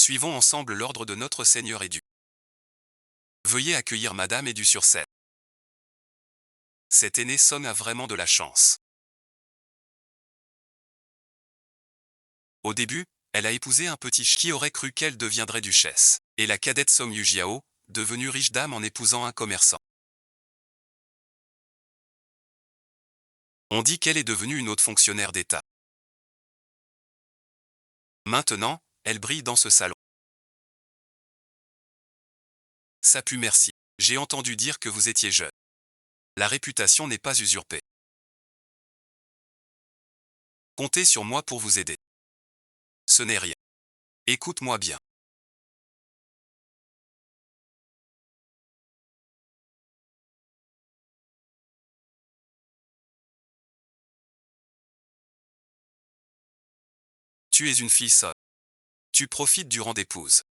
Suivons ensemble l'ordre de notre Seigneur et du. Veuillez accueillir Madame Edu sur scène. Cette aînée Song a vraiment de la chance. Au début, elle a épousé un petit qui aurait cru qu'elle deviendrait duchesse. Et la cadette Song Yujiao, devenue riche dame en épousant un commerçant. On dit qu'elle est devenue une haute fonctionnaire d'État. Maintenant, elle brille dans ce salon. Ça pue merci. J'ai entendu dire que vous étiez jeune. La réputation n'est pas usurpée. Comptez sur moi pour vous aider. Ce n'est rien. Écoute-moi bien. Tu es une fille Song. Tu profites du rang d'épouse.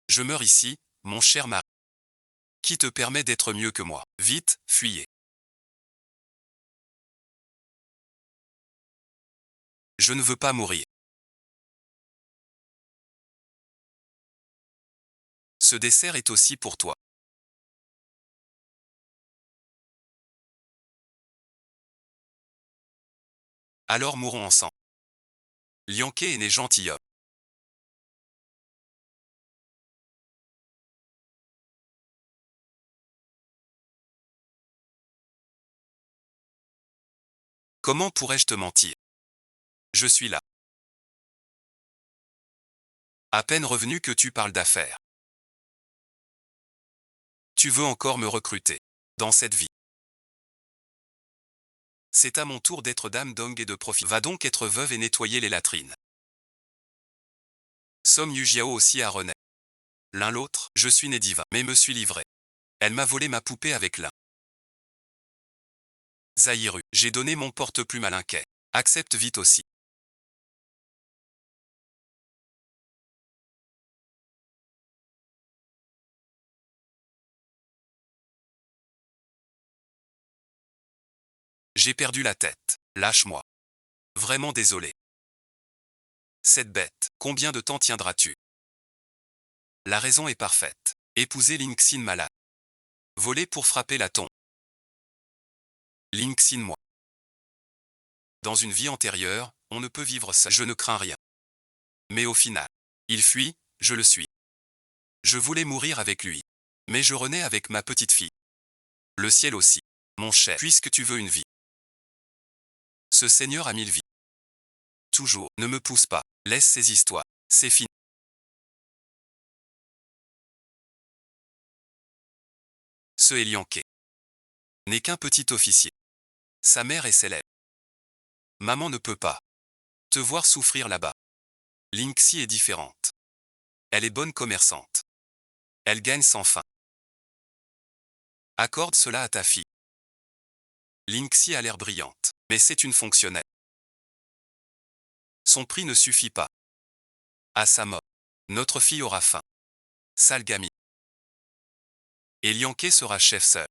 Je meurs ici, mon cher mari. Qui te permet d'être mieux que moi? Vite, fuyez. Je ne veux pas mourir. Ce dessert est aussi pour toi. Alors mourons ensemble. Lianke est né gentilhomme. Comment pourrais-je te mentir? Je suis là. À peine revenu que tu parles d'affaires. Tu veux encore me recruter. Dans cette vie. C'est à mon tour d'être dame Dong et de profiter. Va donc être veuve et nettoyer les latrines. Som Yujiao aussi à René. L'un l'autre, je suis né diva, mais me suis livré. Elle m'a volé ma poupée avec l'un. Zahiru, j'ai donné mon porte-plume à l'Inquet. Accepte vite aussi. J'ai perdu la tête. Lâche-moi. Vraiment désolé. Cette bête, combien de temps tiendras-tu? La raison est parfaite. Épouser Linxin malade. Voler pour frapper la tombe. Linxin moi. Dans une vie antérieure, on ne peut vivre seul. Je ne crains rien. Mais au final, il fuit, je le suis. Je voulais mourir avec lui. Mais je renais avec ma petite fille. Le ciel aussi. Mon cher, puisque tu veux une vie. Ce Seigneur a 1000 vies. Toujours, ne me pousse pas. Laisse ces histoires. C'est fini. Ce Elianke n'est qu'un petit officier. Sa mère est célèbre. Maman ne peut pas te voir souffrir là-bas. Linxi est différente. Elle est bonne commerçante. Elle gagne sans fin. Accorde cela à ta fille. Linxi a l'air brillante, mais c'est une fonctionnaire. Son prix ne suffit pas. À sa mort, notre fille aura faim. Sale gamine. Et Lianke sera chef seul.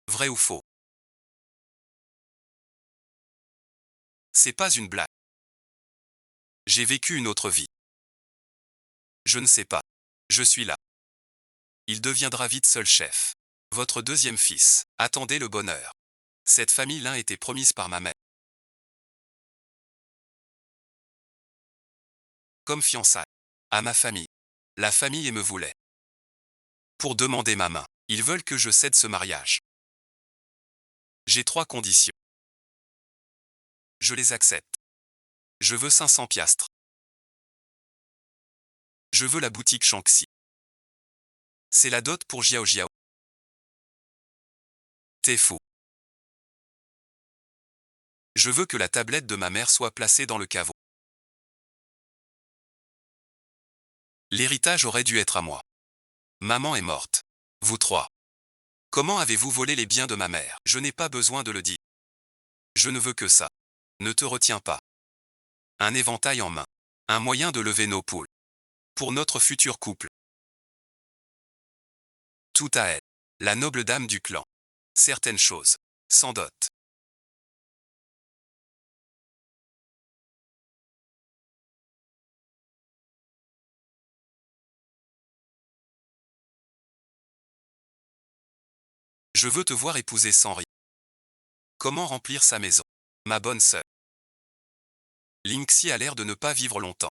Vrai ou faux? C'est pas une blague. J'ai vécu une autre vie. Je ne sais pas. Je suis là. Il deviendra vite seul chef. Votre deuxième fils. Attendez le bonheur. Cette famille-là était promise par ma mère. Comme fiançailles. À ma famille. La famille et me voulait. Pour demander ma main. Ils veulent que je cède ce mariage. J'ai 3 conditions. Je les accepte. Je veux 500 piastres. Je veux la boutique Shanxi. C'est la dot pour Jiao Jiao. T'es fou. Je veux que la tablette de ma mère soit placée dans le caveau. L'héritage aurait dû être à moi. Maman est morte. Vous 3. Comment avez-vous volé les biens de ma mère? Je n'ai pas besoin de le dire. Je ne veux que ça. Ne te retiens pas. Un éventail en main. Un moyen de lever nos poules. Pour notre futur couple. Tout à elle. La noble dame du clan. Certaines choses. Sans dot. Je veux te voir épouser sans rien. Comment remplir sa maison? Ma bonne sœur. Linksy a l'air de ne pas vivre longtemps.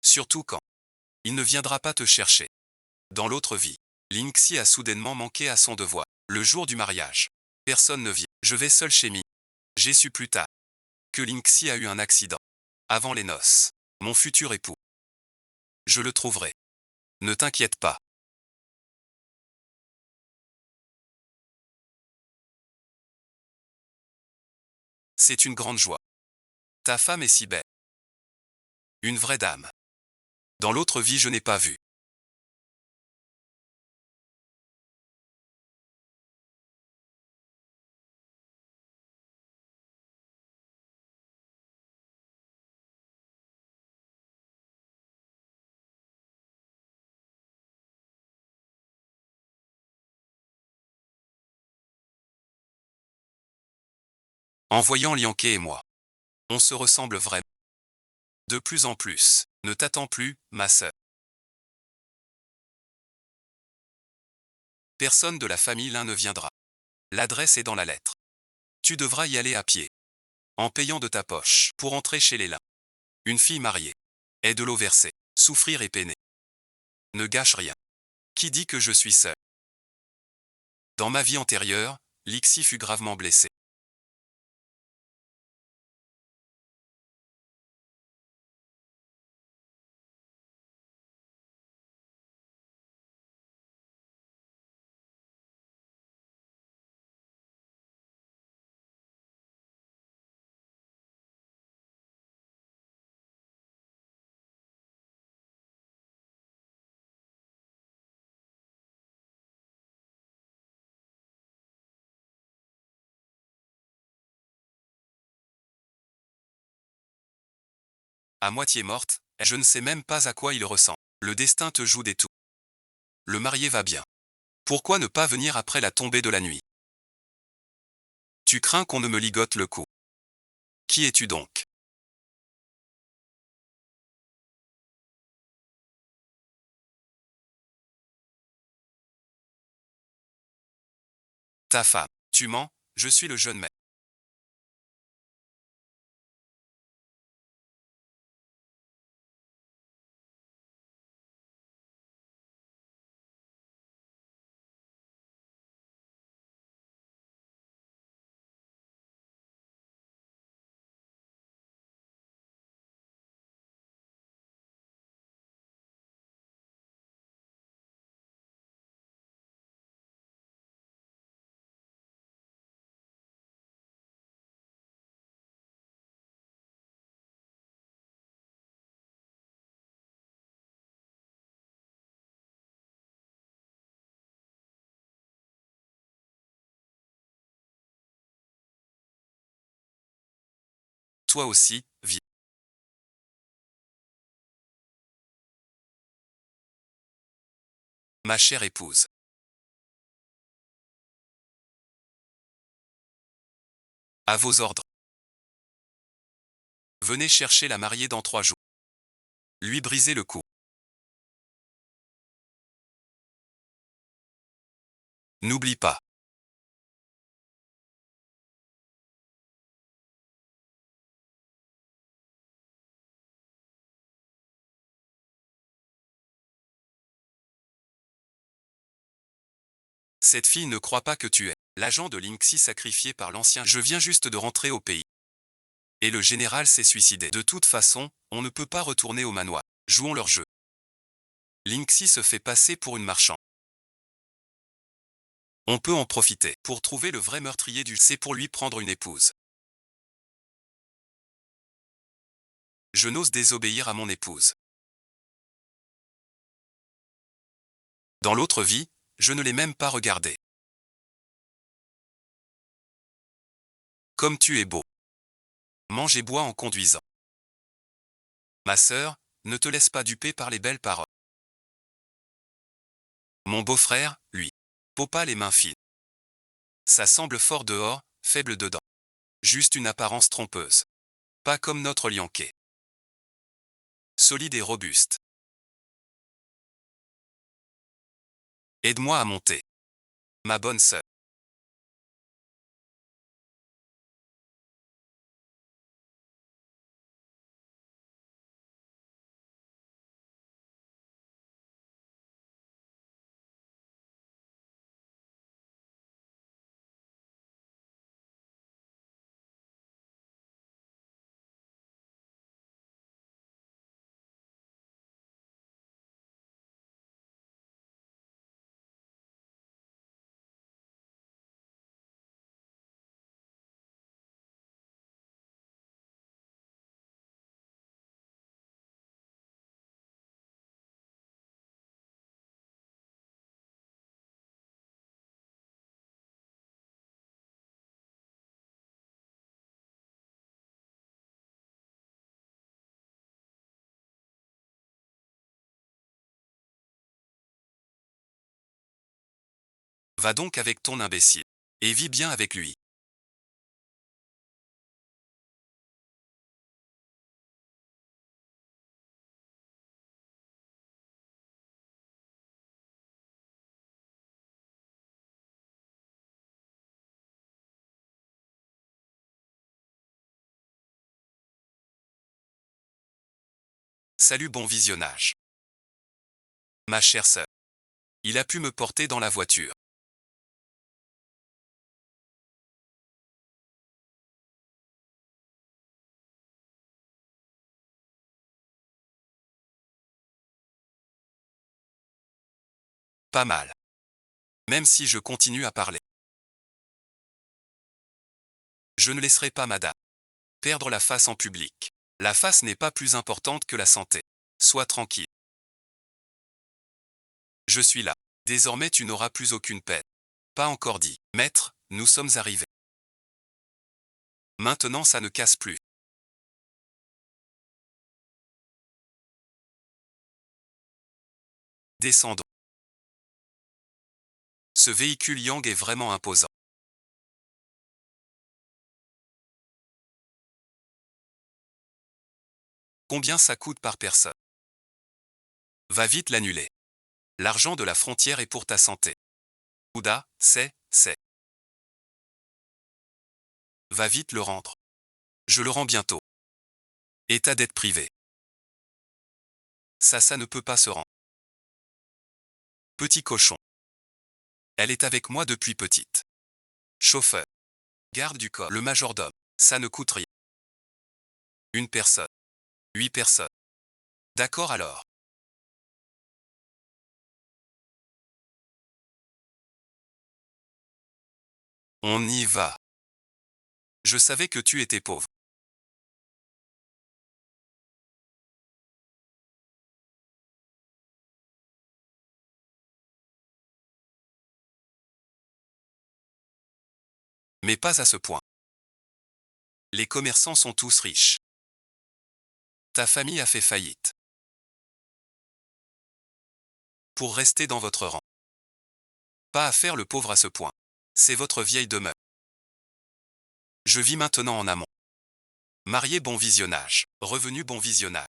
Surtout quand il ne viendra pas te chercher. Dans l'autre vie, Linksy a soudainement manqué à son devoir. Le jour du mariage. Personne ne vient. Je vais seul chez Mi. J'ai su plus tard que Linksy a eu un accident. Avant les noces. Mon futur époux. Je le trouverai. Ne t'inquiète pas. C'est une grande joie. Ta femme est si belle. Une vraie dame. Dans l'autre vie je n'ai pas vu. En voyant Lianke et moi. On se ressemble vraiment. De plus en plus. Ne t'attends plus, ma sœur. Personne de la famille l'un ne viendra. L'adresse est dans la lettre. Tu devras y aller à pied. En payant de ta poche. Pour entrer chez les Lin. Une fille mariée. Est de l'eau versée. Souffrir et peiner. Ne gâche rien. Qui dit que je suis seul? Dans ma vie antérieure, Lixi fut gravement blessée. À moitié morte, je ne sais même pas à quoi il ressemble. Le destin te joue des tours. Le marié va bien. Pourquoi ne pas venir après la tombée de la nuit? Tu crains qu'on ne me ligote le cou. Qui es-tu donc? Ta femme. Tu mens, je suis le jeune maître. Toi aussi, viens. Ma chère épouse. À vos ordres. Venez chercher la mariée dans 3 jours. Lui briser le cou. N'oublie pas. Cette fille ne croit pas que tu es l'agent de Linksy sacrifié par l'ancien. Je viens juste de rentrer au pays. Et le général s'est suicidé. De toute façon, on ne peut pas retourner au manoir. Jouons leur jeu. Linksy se fait passer pour une marchande. On peut en profiter pour trouver le vrai meurtrier du... C'est pour lui prendre une épouse. Je n'ose désobéir à mon épouse. Dans l'autre vie, je ne l'ai même pas regardé. Comme tu es beau. Mange et bois en conduisant. Ma sœur, ne te laisse pas duper par les belles paroles. Mon beau-frère, lui. Peau pâle et mains fines. Ça semble fort dehors, faible dedans. Juste une apparence trompeuse. Pas comme notre Lianke. Solide et robuste. Aide-moi à monter. Ma bonne sœur. Va donc avec ton imbécile. Et vis bien avec lui. Salut, bon visionnage. Ma chère sœur. Il a pu me porter dans la voiture. Pas mal. Même si je continue à parler. Je ne laisserai pas madame perdre la face en public. La face n'est pas plus importante que la santé. Sois tranquille. Je suis là. Désormais tu n'auras plus aucune peine. Pas encore dit. Maître, nous sommes arrivés. Maintenant ça ne casse plus. Descendons. Ce véhicule Yang est vraiment imposant. Combien ça coûte par personne? Va vite l'annuler. L'argent de la frontière est pour ta santé. Ouda, c'est. Va vite le rendre. Je le rends bientôt. État dette privée. Ça ne peut pas se rendre. Petit cochon. Elle est avec moi depuis petite. Chauffeur. Garde du corps. Le majordome. Ça ne coûte rien. Une personne. 8 personnes. D'accord alors. On y va. Je savais que tu étais pauvre. Mais pas à ce point. Les commerçants sont tous riches. Ta famille a fait faillite. Pour rester dans votre rang. Pas à faire le pauvre à ce point. C'est votre vieille demeure. Je vis maintenant en amont. Marié, bon visionnage. Revenu, bon visionnage.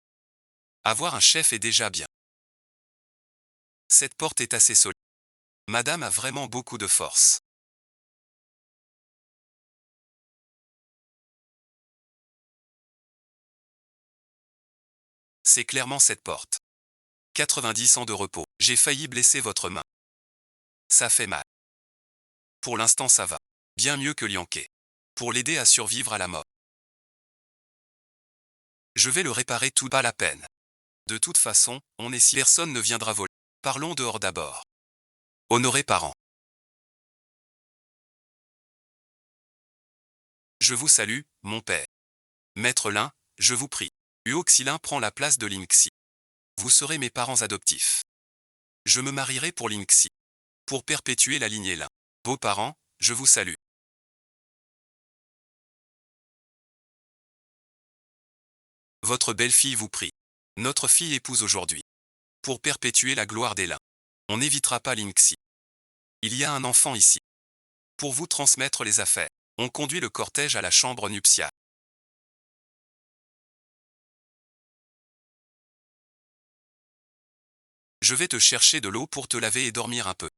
Avoir un chef est déjà bien. Cette porte est assez solide. Madame a vraiment beaucoup de force. C'est clairement cette porte. 90 ans de repos. J'ai failli blesser votre main. Ça fait mal. Pour l'instant ça va. Bien mieux que Lianke. Pour l'aider à survivre à la mort. Je vais le réparer, tout pas la peine. De toute façon, on est si personne ne viendra voler. Parlons dehors d'abord. Honoré parent. Je vous salue, mon père. Maître Lin, je vous prie. Uoxilin prend la place de Lingxi. Vous serez mes parents adoptifs. Je me marierai pour Lingxi. Pour perpétuer la lignée Lin. Beaux-parents, je vous salue. Votre belle-fille vous prie. Notre fille épouse aujourd'hui. Pour perpétuer la gloire des Lin. On n'évitera pas Lingxi. Il y a un enfant ici. Pour vous transmettre les affaires. On conduit le cortège à la chambre nuptiale. Je vais te chercher de l'eau pour te laver et dormir un peu.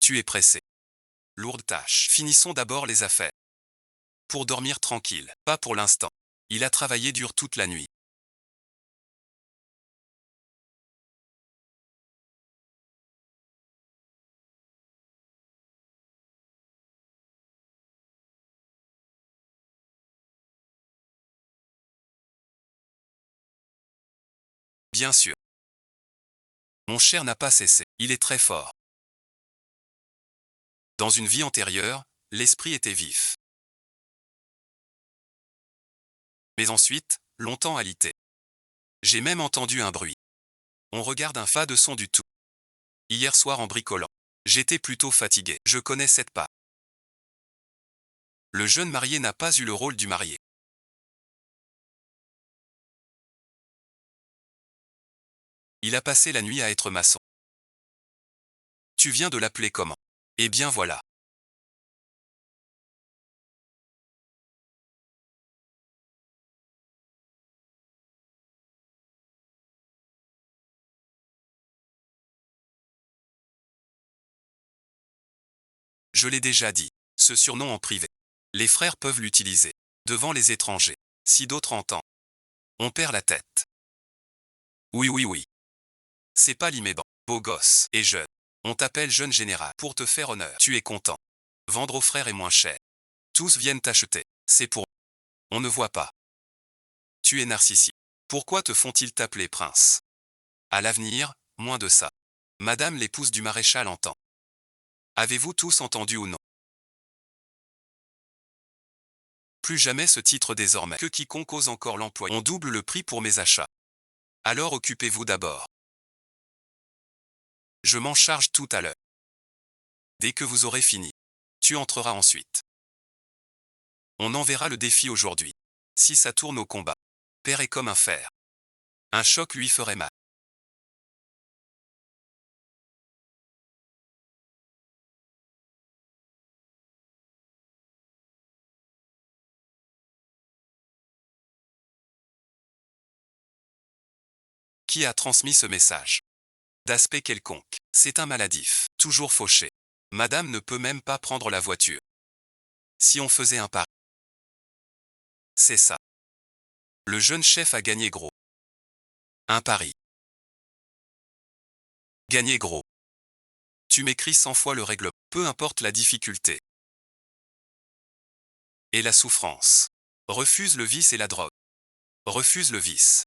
Tu es pressé. Lourde tâche. Finissons d'abord les affaires. Pour dormir tranquille. Pas pour l'instant. Il a travaillé dur toute la nuit. Bien sûr. Mon cher n'a pas cessé. Il est très fort. Dans une vie antérieure, l'esprit était vif. Mais ensuite, longtemps alité. J'ai même entendu un bruit. On regarde un fa de son du tout. Hier soir en bricolant. J'étais plutôt fatigué. Je connais cette pas. Le jeune marié n'a pas eu le rôle du marié. Il a passé la nuit à être maçon. Tu viens de l'appeler comment? Eh bien voilà. Je l'ai déjà dit. Ce surnom en privé. Les frères peuvent l'utiliser. Devant les étrangers. Si d'autres entendent. On perd la tête. Oui, oui, oui. C'est pas l'iméban. Beau gosse. Et jeune. On t'appelle jeune général. Pour te faire honneur. Tu es content. Vendre aux frères est moins cher. Tous viennent t'acheter. C'est pour. On ne voit pas. Tu es narcissique. Pourquoi te font-ils t'appeler prince? À l'avenir, moins de ça. Madame l'épouse du maréchal entend. Avez-vous tous entendu ou non? Plus jamais ce titre désormais. Que quiconque ose encore l'employer. On double le prix pour mes achats. Alors occupez-vous d'abord. Je m'en charge tout à l'heure. Dès que vous aurez fini. Tu entreras ensuite. On enverra le défi aujourd'hui. Si ça tourne au combat. Père est comme un fer. Un choc lui ferait mal. Qui a transmis ce message? D'aspect quelconque. C'est un maladif. Toujours fauché. Madame ne peut même pas prendre la voiture. Si on faisait un pari. C'est ça. Le jeune chef a gagné gros. Un pari. Gagner gros. Tu m'écris 100 fois le règlement. Peu importe la difficulté. Et la souffrance. Refuse le vice et la drogue. Refuse le vice.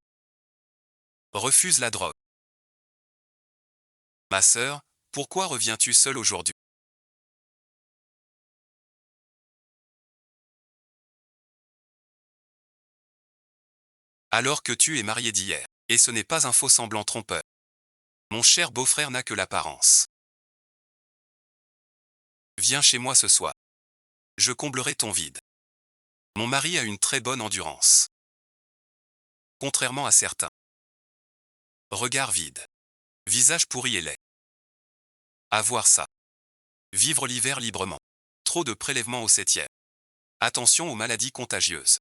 Refuse la drogue. Ma sœur, pourquoi reviens-tu seule aujourd'hui? Alors que tu es marié d'hier. Et ce n'est pas un faux semblant trompeur. Mon cher beau-frère n'a que l'apparence. Viens chez moi ce soir. Je comblerai ton vide. Mon mari a une très bonne endurance. Contrairement à certains. Regard vide. Visage pourri et laid. Avoir ça. Vivre l'hiver librement. Trop de prélèvements au septième. Attention aux maladies contagieuses.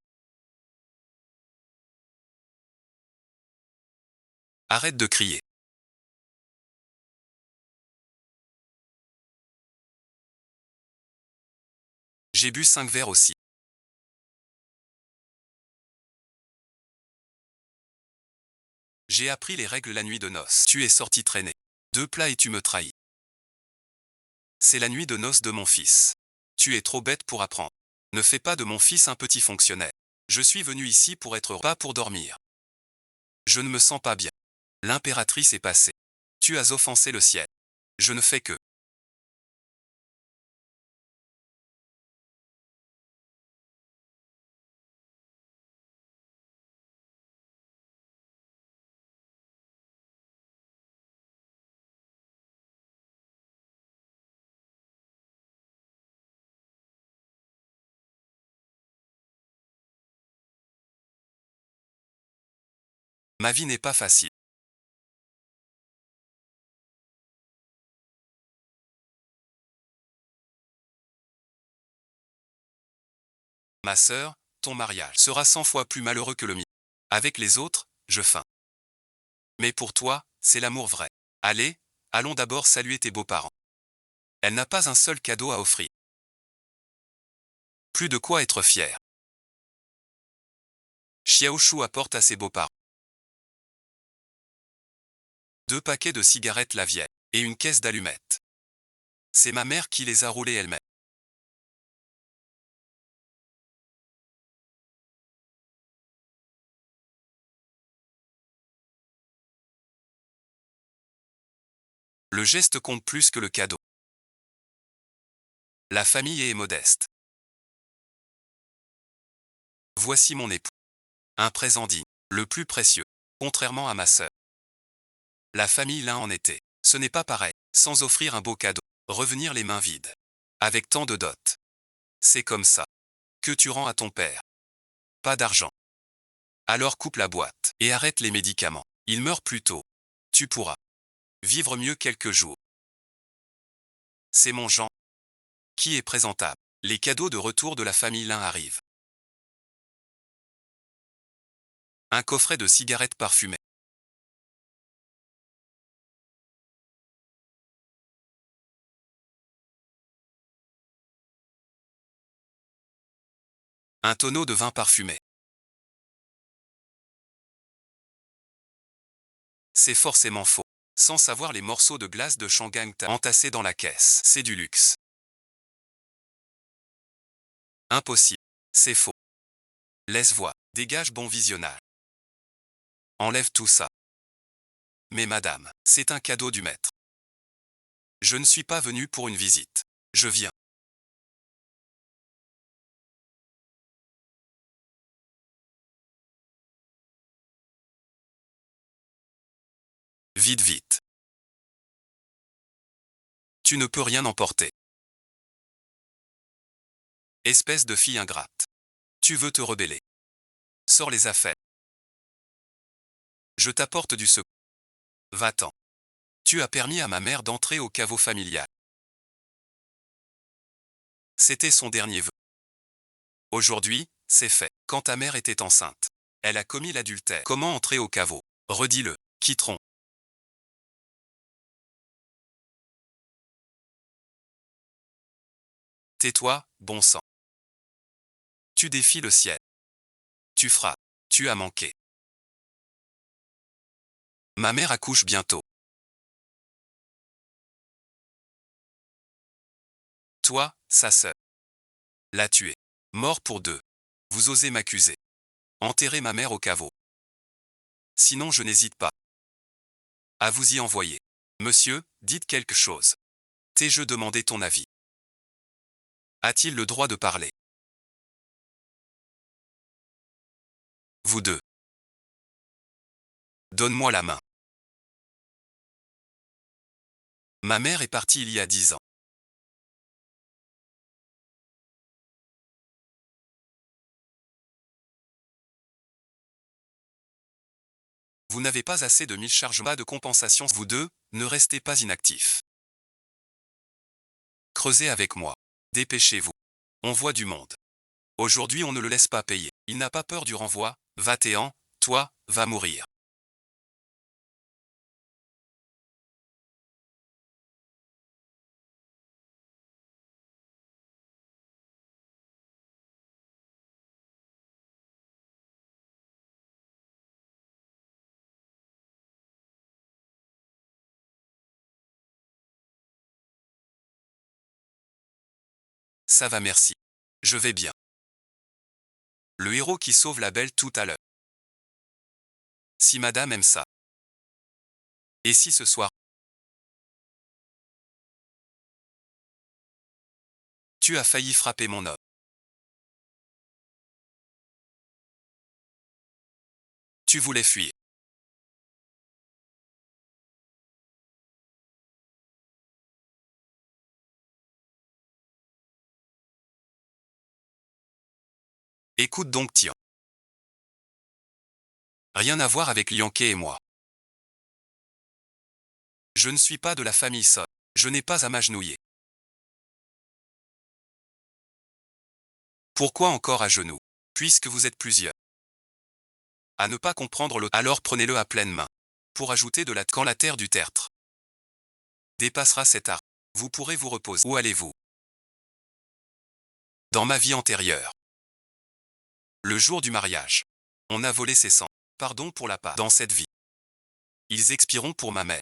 Arrête de crier. J'ai bu 5 verres aussi. J'ai appris les règles la nuit de noces. Tu es sorti traîner. 2 plats et tu me trahis. C'est la nuit de noces de mon fils. Tu es trop bête pour apprendre. Ne fais pas de mon fils un petit fonctionnaire. Je suis venu ici pour être heureux, pas pour dormir. Je ne me sens pas bien. L'impératrice est passée. Tu as offensé le ciel. Je ne fais que. Ma vie n'est pas facile. Ma sœur, ton mariage sera 100 fois plus malheureux que le mien. Avec les autres, je feins. Mais pour toi, c'est l'amour vrai. Allez, allons d'abord saluer tes beaux-parents. Elle n'a pas un seul cadeau à offrir. Plus de quoi être fier. Xiaoshu apporte à ses beaux-parents 2 paquets de cigarettes La Vieille et une caisse d'allumettes. C'est ma mère qui les a roulées elle-même. Le geste compte plus que le cadeau. La famille est modeste. Voici mon époux. Un présent digne, le plus précieux, contrairement à ma sœur. La famille l'un en était. Ce n'est pas pareil, sans offrir un beau cadeau, revenir les mains vides. Avec tant de dot. C'est comme ça. Que tu rends à ton père. Pas d'argent. Alors coupe la boîte et arrête les médicaments. Il meurt plus tôt. Tu pourras vivre mieux quelques jours. C'est mon Jean. Qui est présentable. Les cadeaux de retour de la famille l'un arrivent. Un coffret de cigarettes parfumées. Un tonneau de vin parfumé. C'est forcément faux. Sans savoir les morceaux de glace de Shanghai entassés dans la caisse. C'est du luxe. Impossible. C'est faux. Laisse voir. Dégage bon visionnage. Enlève tout ça. Mais madame, c'est un cadeau du maître. Je ne suis pas venu pour une visite. Je viens. Vite, vite. Tu ne peux rien emporter. Espèce de fille ingrate. Tu veux te rebeller. Sors les affaires. Je t'apporte du secours. Va-t'en. Tu as permis à ma mère d'entrer au caveau familial. C'était son dernier vœu. Aujourd'hui, c'est fait. Quand ta mère était enceinte, elle a commis l'adultère. Comment entrer au caveau? Redis-le. Quitteront. Tais-toi, bon sang. Tu défies le ciel. Tu frappes. Tu as manqué. Ma mère accouche bientôt. Toi, sa sœur. L'a tué. Mort pour 2. Vous osez m'accuser. Enterrer ma mère au caveau. Sinon je n'hésite pas à vous y envoyer. Monsieur, dites quelque chose. T'ai-je demandé ton avis? A-t-il le droit de parler? Vous deux. Donne-moi la main. Ma mère est partie il y a 10 ans. Vous n'avez pas assez de 1000 chargements de compensation. Vous deux, ne restez pas inactifs. Creusez avec moi. Dépêchez-vous. On voit du monde. Aujourd'hui on ne le laisse pas payer. Il n'a pas peur du renvoi. Va-t'en, toi, va mourir. Ça va merci. Je vais bien. Le héros qui sauve la belle tout à l'heure. Si madame aime ça. Et si ce soir, tu as failli frapper mon homme. Tu voulais fuir. Écoute donc Tian. Rien à voir avec Lianke et moi. Je ne suis pas de la famille Son. Je n'ai pas à m'agenouiller. Pourquoi encore à genoux? Puisque vous êtes plusieurs. À ne pas comprendre l'autre, alors prenez-le à pleine main. Pour ajouter de la quand la terre du tertre dépassera cet arc. Vous pourrez vous reposer. Où allez-vous? Dans ma vie antérieure. Le jour du mariage. On a volé ses sangs. Pardon pour la part. Dans cette vie. Ils expireront pour ma mère.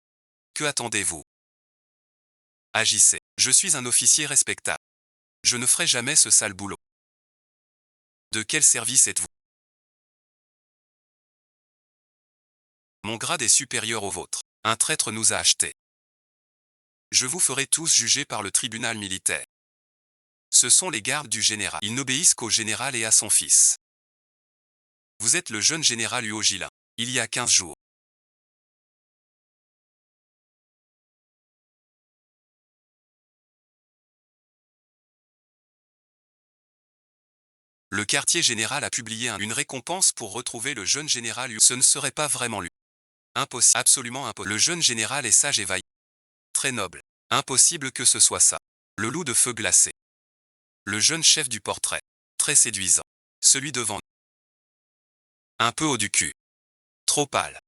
Que attendez-vous? Agissez. Je suis un officier respectable. Je ne ferai jamais ce sale boulot. De quel service êtes-vous? Mon grade est supérieur au vôtre. Un traître nous a achetés. Je vous ferai tous juger par le tribunal militaire. Ce sont les gardes du général. Ils n'obéissent qu'au général et à son fils. Vous êtes le jeune général Hugo Gillin. Il y a 15 jours. Le quartier général a publié une récompense pour retrouver le jeune général Hugo. Ce ne serait pas vraiment lui. Impossible. Absolument impossible. Le jeune général est sage et vaillant. Très noble. Impossible que ce soit ça. Le loup de feu glacé. Le jeune chef du portrait. Très séduisant. Celui devant nous. Un peu haut du cul. Trop pâle.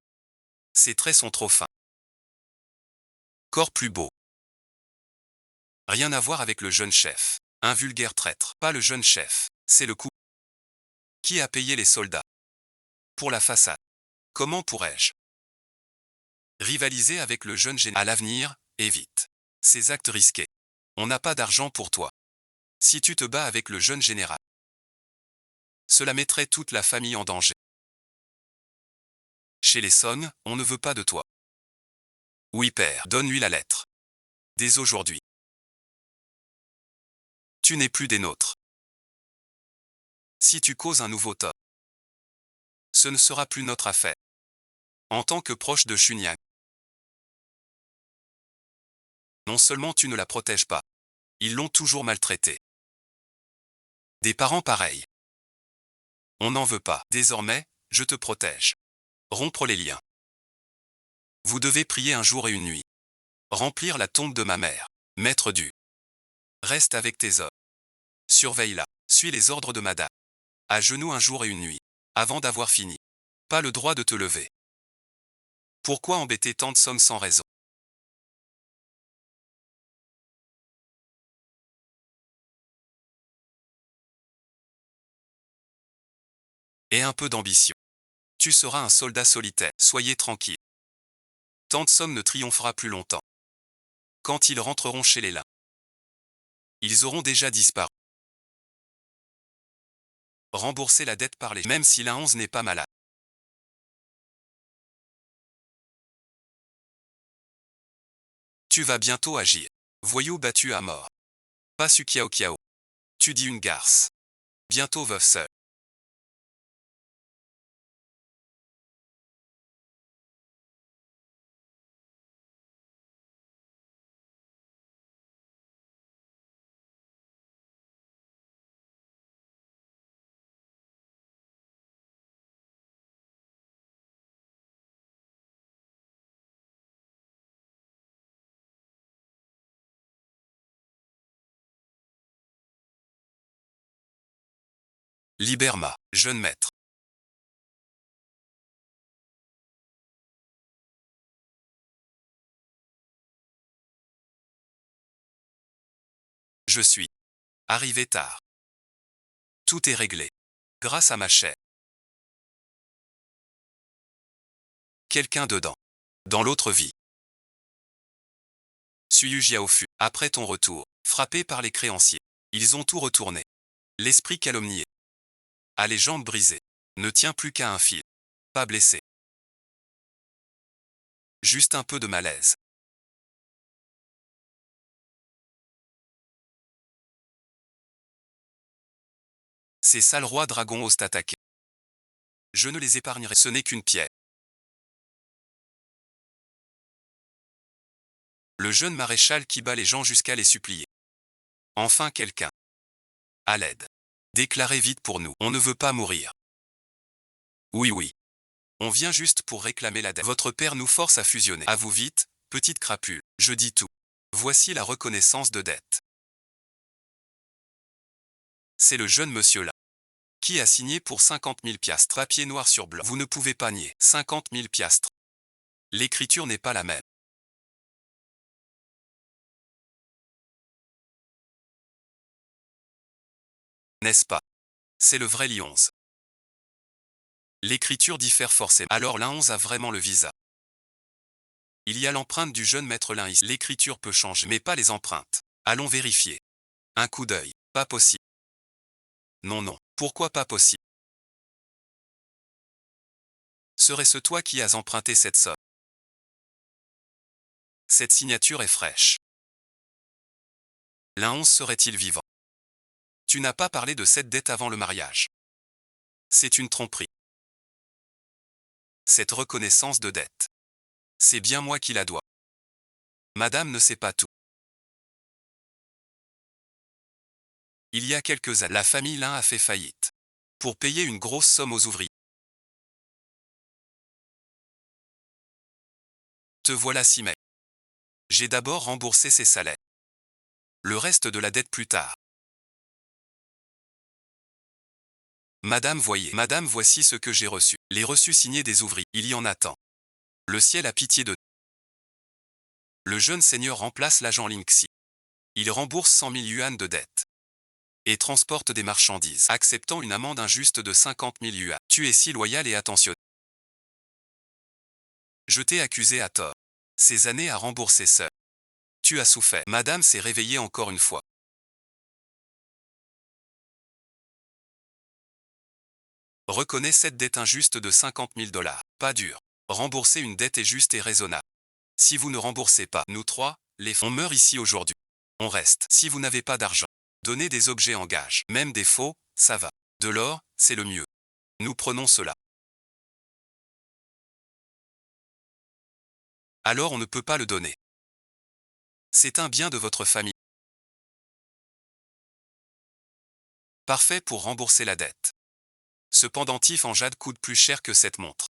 Ses traits sont trop fins. Corps plus beau. Rien à voir avec le jeune chef. Un vulgaire traître. Pas le jeune chef. C'est le coup. Qui a payé les soldats? Pour la façade. Comment pourrais-je rivaliser avec le jeune général? À l'avenir, évite ces actes risqués. On n'a pas d'argent pour toi. Si tu te bats avec le jeune général, cela mettrait toute la famille en danger. Chez les Song, on ne veut pas de toi. Oui père, donne-lui la lettre. Dès aujourd'hui. Tu n'es plus des nôtres. Si tu causes un nouveau tort, ce ne sera plus notre affaire. En tant que proche de Chunyang, non seulement tu ne la protèges pas, ils l'ont toujours maltraitée. Des parents pareils. On n'en veut pas. Désormais, je te protège. Rompre les liens. Vous devez prier un jour et une nuit. Remplir la tombe de ma mère. Maître du. Reste avec tes hommes. Surveille-la. Suis les ordres de madame. À genoux un jour et une nuit. Avant d'avoir fini. Pas le droit de te lever. Pourquoi embêter tant de sommes sans raison? Et un peu d'ambition. Tu seras un soldat solitaire. Soyez tranquille. Tant de sommes ne triomphera plus longtemps. Quand ils rentreront chez les lins, ils auront déjà disparu. Rembourser la dette par les... Même si l'un 11 n'est pas malade. Tu vas bientôt agir. Voyou battu à mort. Pas su Kiao Kiao. Tu dis une garce. Bientôt veuve seule. Libère-ma, jeune maître. Je suis arrivé tard. Tout est réglé. Grâce à ma chair. Quelqu'un dedans. Dans l'autre vie. Suyu Jiaofu. Après ton retour, frappé par les créanciers. Ils ont tout retourné. L'esprit calomnié. A les jambes brisées. Ne tient plus qu'à un fil. Pas blessé. Juste un peu de malaise. Ces sales rois dragons osent attaquer. Je ne les épargnerai. Ce n'est qu'une pierre. Le jeune maréchal qui bat les gens jusqu'à les supplier. Enfin quelqu'un. À l'aide. Déclarez vite pour nous. On ne veut pas mourir. Oui oui. On vient juste pour réclamer la dette. Votre père nous force à fusionner. À vous vite, petite crapule. Je dis tout. Voici la reconnaissance de dette. C'est le jeune monsieur là. Qui a signé pour 50 000 piastres. Papier noir sur blanc. Vous ne pouvez pas nier. 50 000 piastres. L'écriture n'est pas la même. N'est-ce pas? C'est le vrai Ly11. L'écriture diffère forcément. Alors l'A11 a vraiment le visa. Il y a l'empreinte du jeune maître Lin ici. L'écriture peut changer, mais pas les empreintes. Allons vérifier. Un coup d'œil. Pas possible. Non, non. Pourquoi pas possible? Serait-ce toi qui as emprunté cette somme? Cette signature est fraîche. L'A11 serait-il vivant? Tu n'as pas parlé de cette dette avant le mariage. C'est une tromperie. Cette reconnaissance de dette. C'est bien moi qui la dois. Madame ne sait pas tout. Il y a quelques années, la famille Lin a fait faillite. Pour payer une grosse somme aux ouvriers. Te voilà si mais. J'ai d'abord remboursé ses salaires. Le reste de la dette plus tard. Madame, voici ce que j'ai reçu. Les reçus signés des ouvriers. Il y en a tant. Le ciel a pitié de. Le jeune seigneur remplace l'agent Lingxi. Il rembourse 100 000 yuan de dette. Et transporte des marchandises, acceptant une amende injuste de 50 000 yuan. Tu es si loyal et attentionné. Je t'ai accusé à tort. Ces années à rembourser seul. Tu as souffert. Madame s'est réveillée encore une fois. Reconnais cette dette injuste de 50 000 $. Pas dur. Rembourser une dette est juste et raisonnable. Si vous ne remboursez pas, nous trois, on meurt ici aujourd'hui. On reste. Si vous n'avez pas d'argent, donnez des objets en gage. Même des faux, ça va. De l'or, c'est le mieux. Nous prenons cela. Alors on ne peut pas le donner. C'est un bien de votre famille. Parfait pour rembourser la dette. Ce pendentif en jade coûte plus cher que cette montre.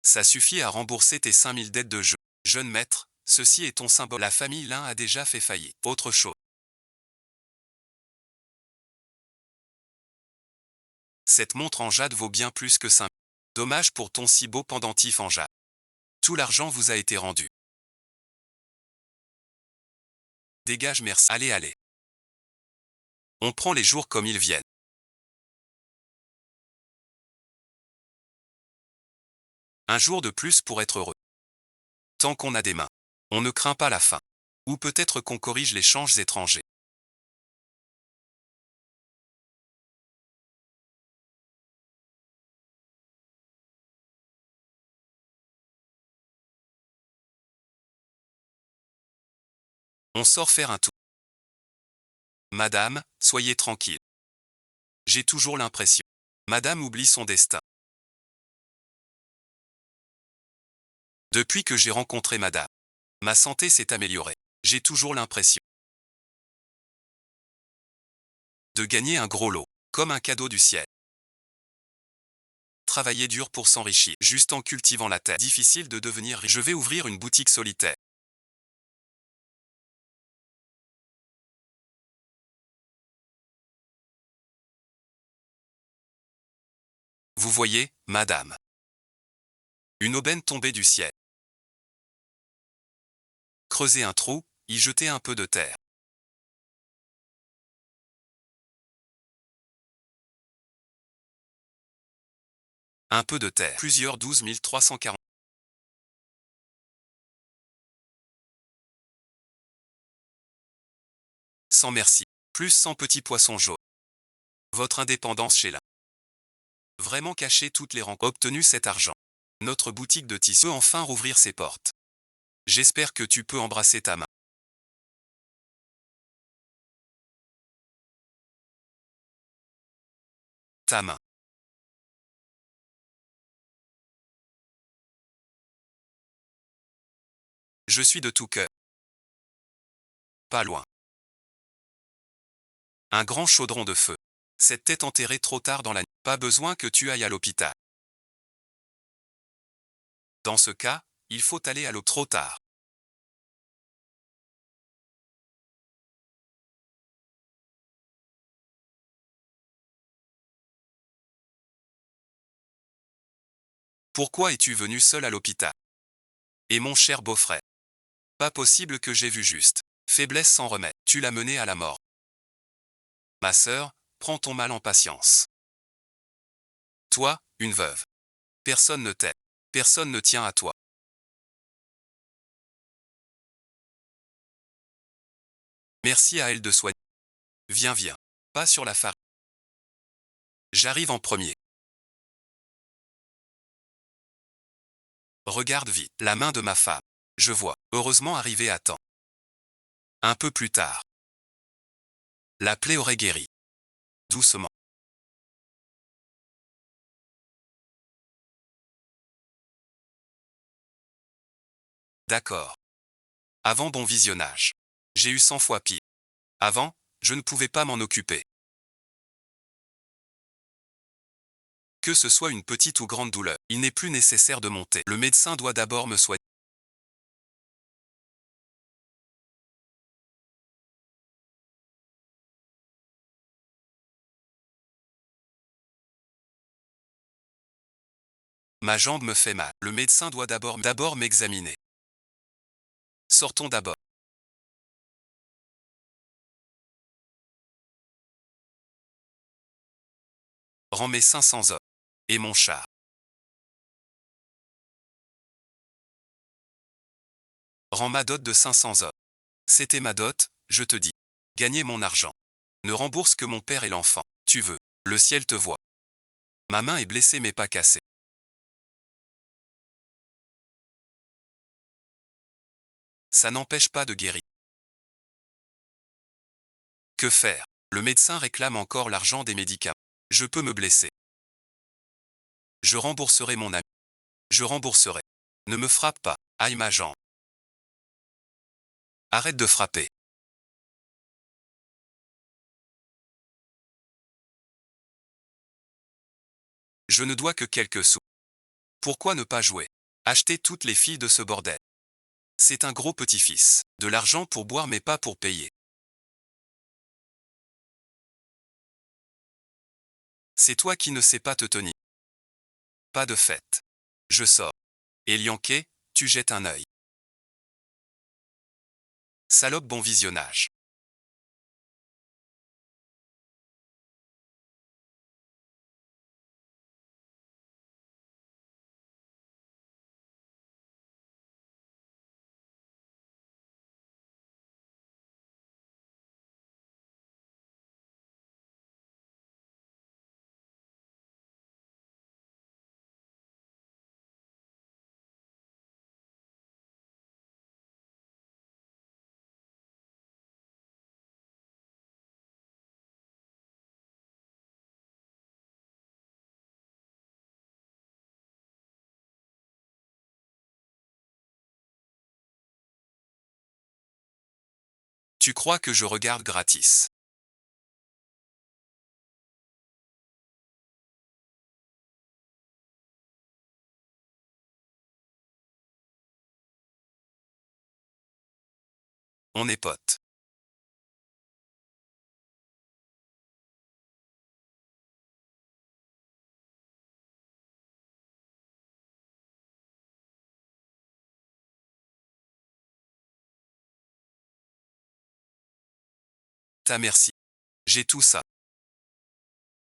Ça suffit à rembourser tes 5000 dettes de jeu. Jeune maître, ceci est ton symbole. La famille Lin a déjà fait faillite. Autre chose. Cette montre en jade vaut bien plus que 5 000. Dommage pour ton si beau pendentif en jade. Tout l'argent vous a été rendu. Dégage, merci. Allez, allez. On prend les jours comme ils viennent. Un jour de plus pour être heureux. Tant qu'on a des mains. On ne craint pas la faim. Ou peut-être qu'on corrige les changes étrangers. On sort faire un tour. Madame, soyez tranquille. J'ai toujours l'impression. Madame oublie son destin. Depuis que j'ai rencontré madame, ma santé s'est améliorée. J'ai toujours l'impression de gagner un gros lot, comme un cadeau du ciel. Travailler dur pour s'enrichir, juste en cultivant la terre. Difficile de devenir riche. Je vais ouvrir une boutique solitaire. Vous voyez, madame. Une aubaine tombée du ciel. Creuser un trou, y jeter un peu de terre. Un peu de terre. Plusieurs 12 340. Sans merci. Plus 100 petits poissons jaunes. Votre indépendance chez la. Vraiment cacher toutes les rencontres. Obtenu cet argent. Notre boutique de tissus peut enfin rouvrir ses portes. J'espère que tu peux embrasser ta main. Ta main. Je suis de tout cœur. Pas loin. Un grand chaudron de feu. Cette tête enterrée trop tard dans la nuit. Pas besoin que tu ailles à l'hôpital. Dans ce cas, il faut aller à l'eau trop tard. Pourquoi es-tu venu seul à l'hôpital? Et mon cher beau-frère? Pas possible que j'ai vu juste. Faiblesse sans remède. Tu l'as mené à la mort. Ma sœur, prends ton mal en patience. Toi, une veuve. Personne ne t'aime. Personne ne tient à toi. Merci à elle de soigner. Viens, viens. Pas sur la farine. J'arrive en premier. Regarde vite. La main de ma femme. Je vois. Heureusement arrivé à temps. Un peu plus tard. La plaie aurait guéri. Doucement. D'accord. Avant bon visionnage. J'ai eu 100 fois pire. Avant, je ne pouvais pas m'en occuper. Que ce soit une petite ou grande douleur, il n'est plus nécessaire de monter. Le médecin doit d'abord me soigner. Ma jambe me fait mal. Le médecin doit d'abord m'examiner. Sortons d'abord. Rends mes 500 hommes. Et mon char. Rends ma dot de 500 hommes. C'était ma dot, je te dis. Gagner mon argent. Ne rembourse que mon père et l'enfant. Tu veux. Le ciel te voit. Ma main est blessée mais pas cassée. Ça n'empêche pas de guérir. Que faire? Le médecin réclame encore l'argent des médicaments. Je peux me blesser. Je rembourserai mon ami. Je rembourserai. Ne me frappe pas. Aïe ma jambe. Arrête de frapper. Je ne dois que quelques sous. Pourquoi ne pas jouer? Acheter toutes les filles de ce bordel. C'est un gros petit-fils. De l'argent pour boire mais pas pour payer. C'est toi qui ne sais pas te tenir. Pas de fête. Je sors. Elianké, tu jettes un œil. Salope bon visionnage. Tu crois que je regarde gratis. On est potes. Ta merci. J'ai tout ça.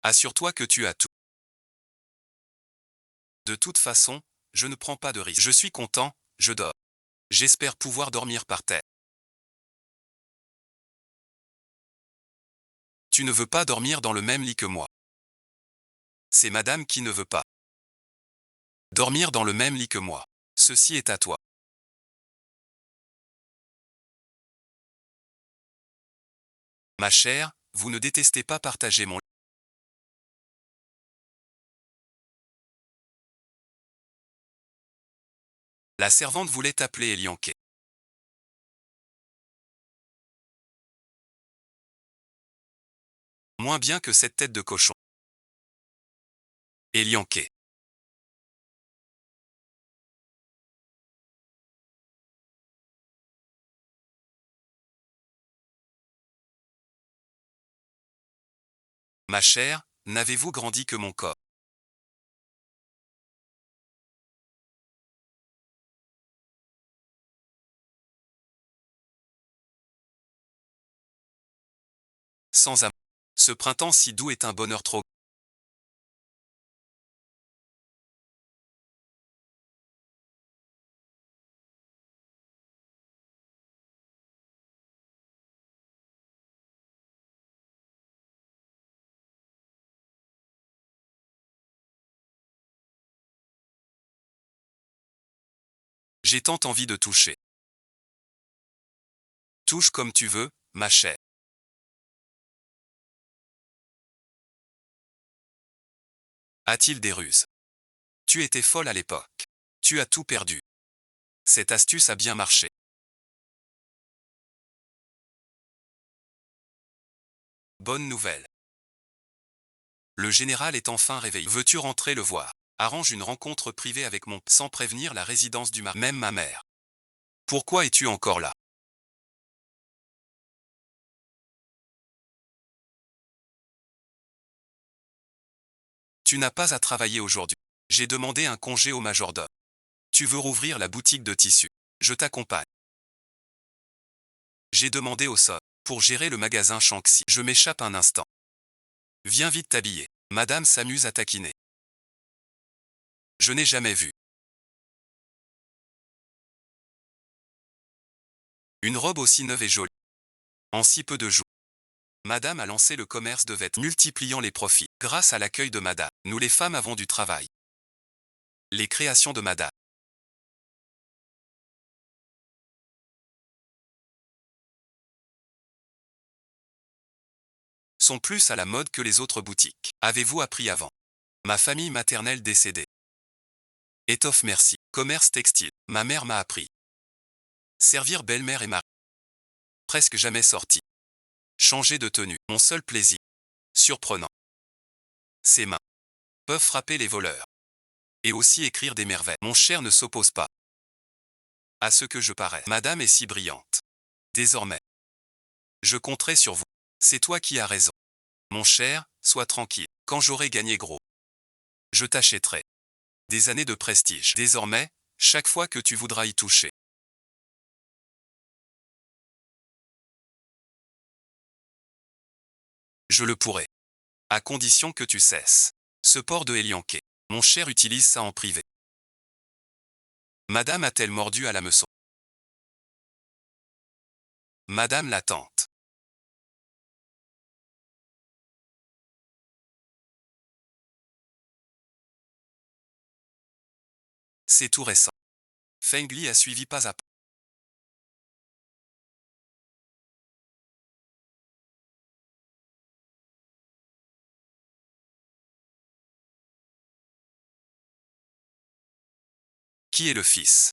Assure-toi que tu as tout. De toute façon, je ne prends pas de risque. Je suis content, je dors. J'espère pouvoir dormir par terre. Tu ne veux pas dormir dans le même lit que moi. C'est madame qui ne veut pas. Dormir dans le même lit que moi. Ceci est à toi. Ma chère, vous ne détestez pas partager mon lit. La servante voulait appeler Elianké. Moins bien que cette tête de cochon. Elianké. Ma chère, n'avez-vous grandi que mon corps? Sans amour. Ce printemps si doux est un bonheur trop. J'ai tant envie de toucher. Touche comme tu veux, ma chère. A-t-il des ruses? Tu étais folle à l'époque. Tu as tout perdu. Cette astuce a bien marché. Bonne nouvelle. Le général est enfin réveillé. Veux-tu rentrer le voir? Arrange une rencontre privée avec mon sans prévenir la résidence du mari. Même ma mère. Pourquoi es-tu encore là? Tu n'as pas à travailler aujourd'hui. J'ai demandé un congé au majordome. Tu veux rouvrir la boutique de tissus. Je t'accompagne. J'ai demandé au SOD pour gérer le magasin Shanxi. Je m'échappe un instant. Viens vite t'habiller. Madame s'amuse à taquiner. Je n'ai jamais vu une robe aussi neuve et jolie. En si peu de jours. Madame a lancé le commerce de vêtements, multipliant les profits. Grâce à l'accueil de Madame, nous les femmes avons du travail. Les créations de Madame sont plus à la mode que les autres boutiques. Avez-vous appris avant? Ma famille maternelle décédée. Étoffe merci. Commerce textile. Ma mère m'a appris. Servir belle-mère et mari. Presque jamais sorti. Changer de tenue. Mon seul plaisir. Surprenant. Ses mains peuvent frapper les voleurs. Et aussi écrire des merveilles. Mon cher ne s'oppose pas à ce que je parais. Madame est si brillante. Désormais, je compterai sur vous. C'est toi qui as raison. Mon cher, sois tranquille. Quand j'aurai gagné gros, je t'achèterai des années de prestige. Désormais, chaque fois que tu voudras y toucher, je le pourrai. À condition que tu cesses ce port de Hélianquet. Mon cher utilise ça en privé. Madame a-t-elle mordu à l'hameçon? Madame la tante. C'est tout récent. Fengli a suivi pas à pas. Qui est le fils?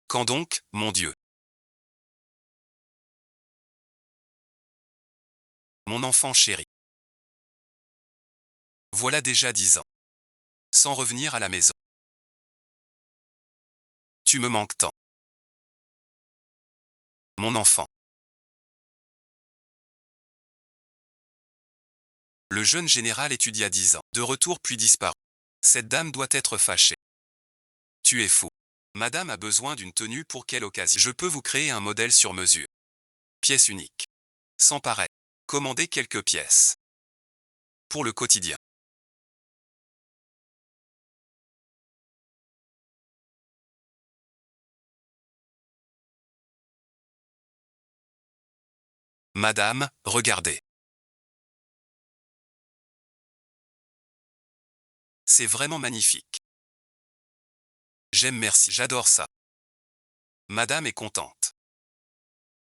Quand donc, mon Dieu? Mon enfant chéri. Voilà déjà 10 ans. Sans revenir à la maison. Tu me manques tant. Mon enfant. Le jeune général étudia 10 ans. De retour puis disparut. Cette dame doit être fâchée. Tu es fou. Madame a besoin d'une tenue pour quelle occasion? Je peux vous créer un modèle sur mesure. Pièce unique. Sans pareil. Commandez quelques pièces. Pour le quotidien. Madame, regardez. C'est vraiment magnifique. J'aime merci, j'adore ça. Madame est contente.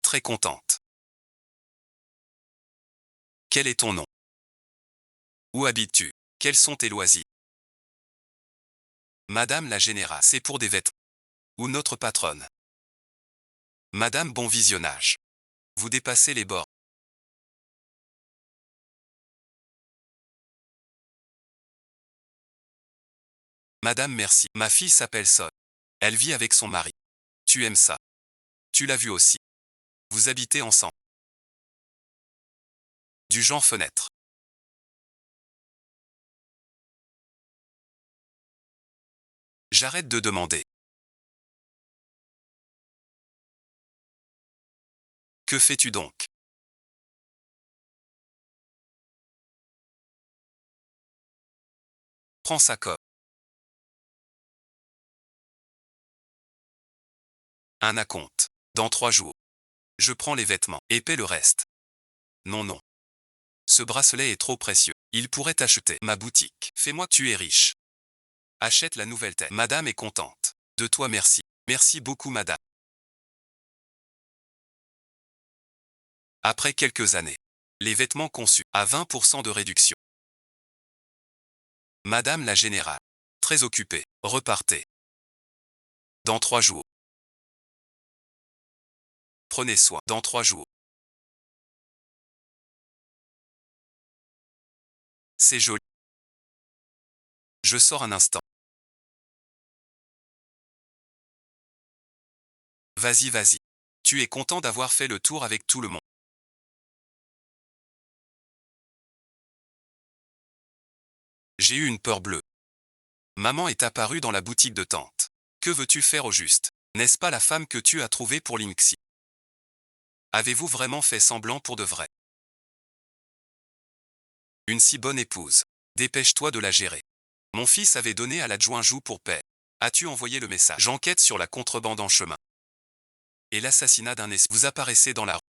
Très contente. Quel est ton nom? Où habites-tu? Quels sont tes loisirs? Madame la générale, c'est pour des vêtements. Ou notre patronne. Madame bon visionnage. Vous dépassez les bords. Madame merci. Ma fille s'appelle Sol. Elle vit avec son mari. Tu aimes ça? Tu l'as vu aussi. Vous habitez ensemble. Du genre fenêtre. J'arrête de demander. Que fais-tu donc? Prends ça comme un acompte. Dans 3 jours. Je prends les vêtements et paie le reste. Non, non. Ce bracelet est trop précieux. Il pourrait acheter ma boutique. Fais-moi, tu es riche. Achète la nouvelle tête. Madame est contente. De toi, merci. Merci beaucoup, madame. Après quelques années. Les vêtements conçus à 20% de réduction. Madame la générale. Très occupée. Repartez. Dans 3 jours. Prenez soin. Dans 3 jours. C'est joli. Je sors un instant. Vas-y, vas-y. Tu es content d'avoir fait le tour avec tout le monde. J'ai eu une peur bleue. Maman est apparue dans la boutique de tante. Que veux-tu faire au juste? N'est-ce pas la femme que tu as trouvée pour l'INXI? Avez-vous vraiment fait semblant pour de vrai? Une si bonne épouse. Dépêche-toi de la gérer. Mon fils avait donné à l'adjoint Joux pour paix. As-tu envoyé le message? J'enquête sur la contrebande en chemin. Et l'assassinat d'un esprit. Vous apparaissez dans la rue.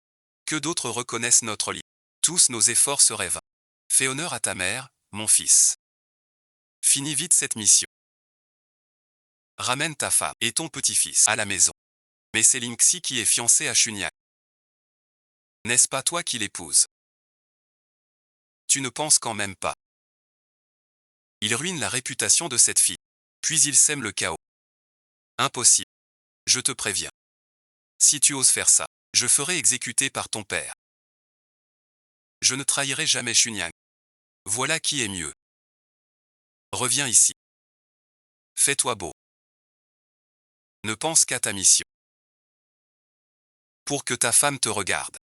Que d'autres reconnaissent notre lit. Tous nos efforts seraient vains. Fais honneur à ta mère, mon fils. Finis vite cette mission. Ramène ta femme et ton petit-fils à la maison. Mais c'est Linksy qui est fiancé à Chunyak. N'est-ce pas toi qui l'épouses? Tu ne penses quand même pas. Il ruine la réputation de cette fille. Puis il sème le chaos. Impossible. Je te préviens. Si tu oses faire ça, je ferai exécuter par ton père. Je ne trahirai jamais Chunyak. Voilà qui est mieux. Reviens ici. Fais-toi beau. Ne pense qu'à ta mission. Pour que ta femme te regarde.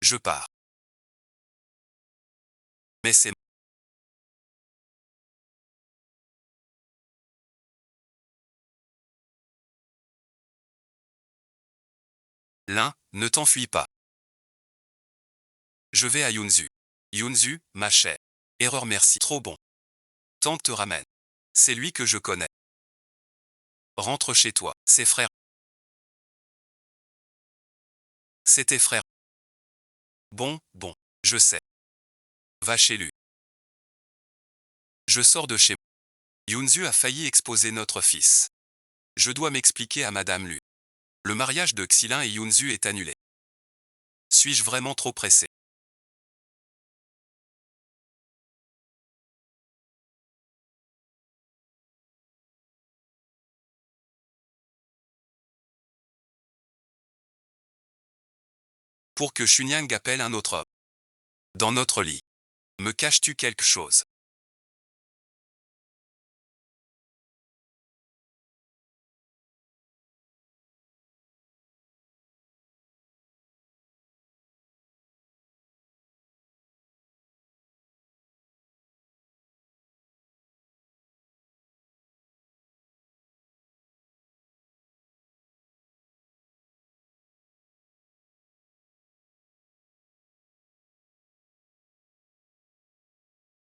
Je pars. Mais c'est l'un, ne t'enfuis pas. Je vais à Yunzu. Yunzu, ma chère. Erreur merci. Trop bon. Tante te ramène. C'est lui que je connais. Rentre chez toi. Ses frères. C'est tes frères. Bon, bon. Je sais. Va chez lui. Je sors de chez moi. Yunzu a failli exposer notre fils. Je dois m'expliquer à Madame Lu. Le mariage de Xilin et Yunzu est annulé. Suis-je vraiment trop pressé? Pour que Chunyang appelle un autre homme. Dans notre lit. Me caches-tu quelque chose?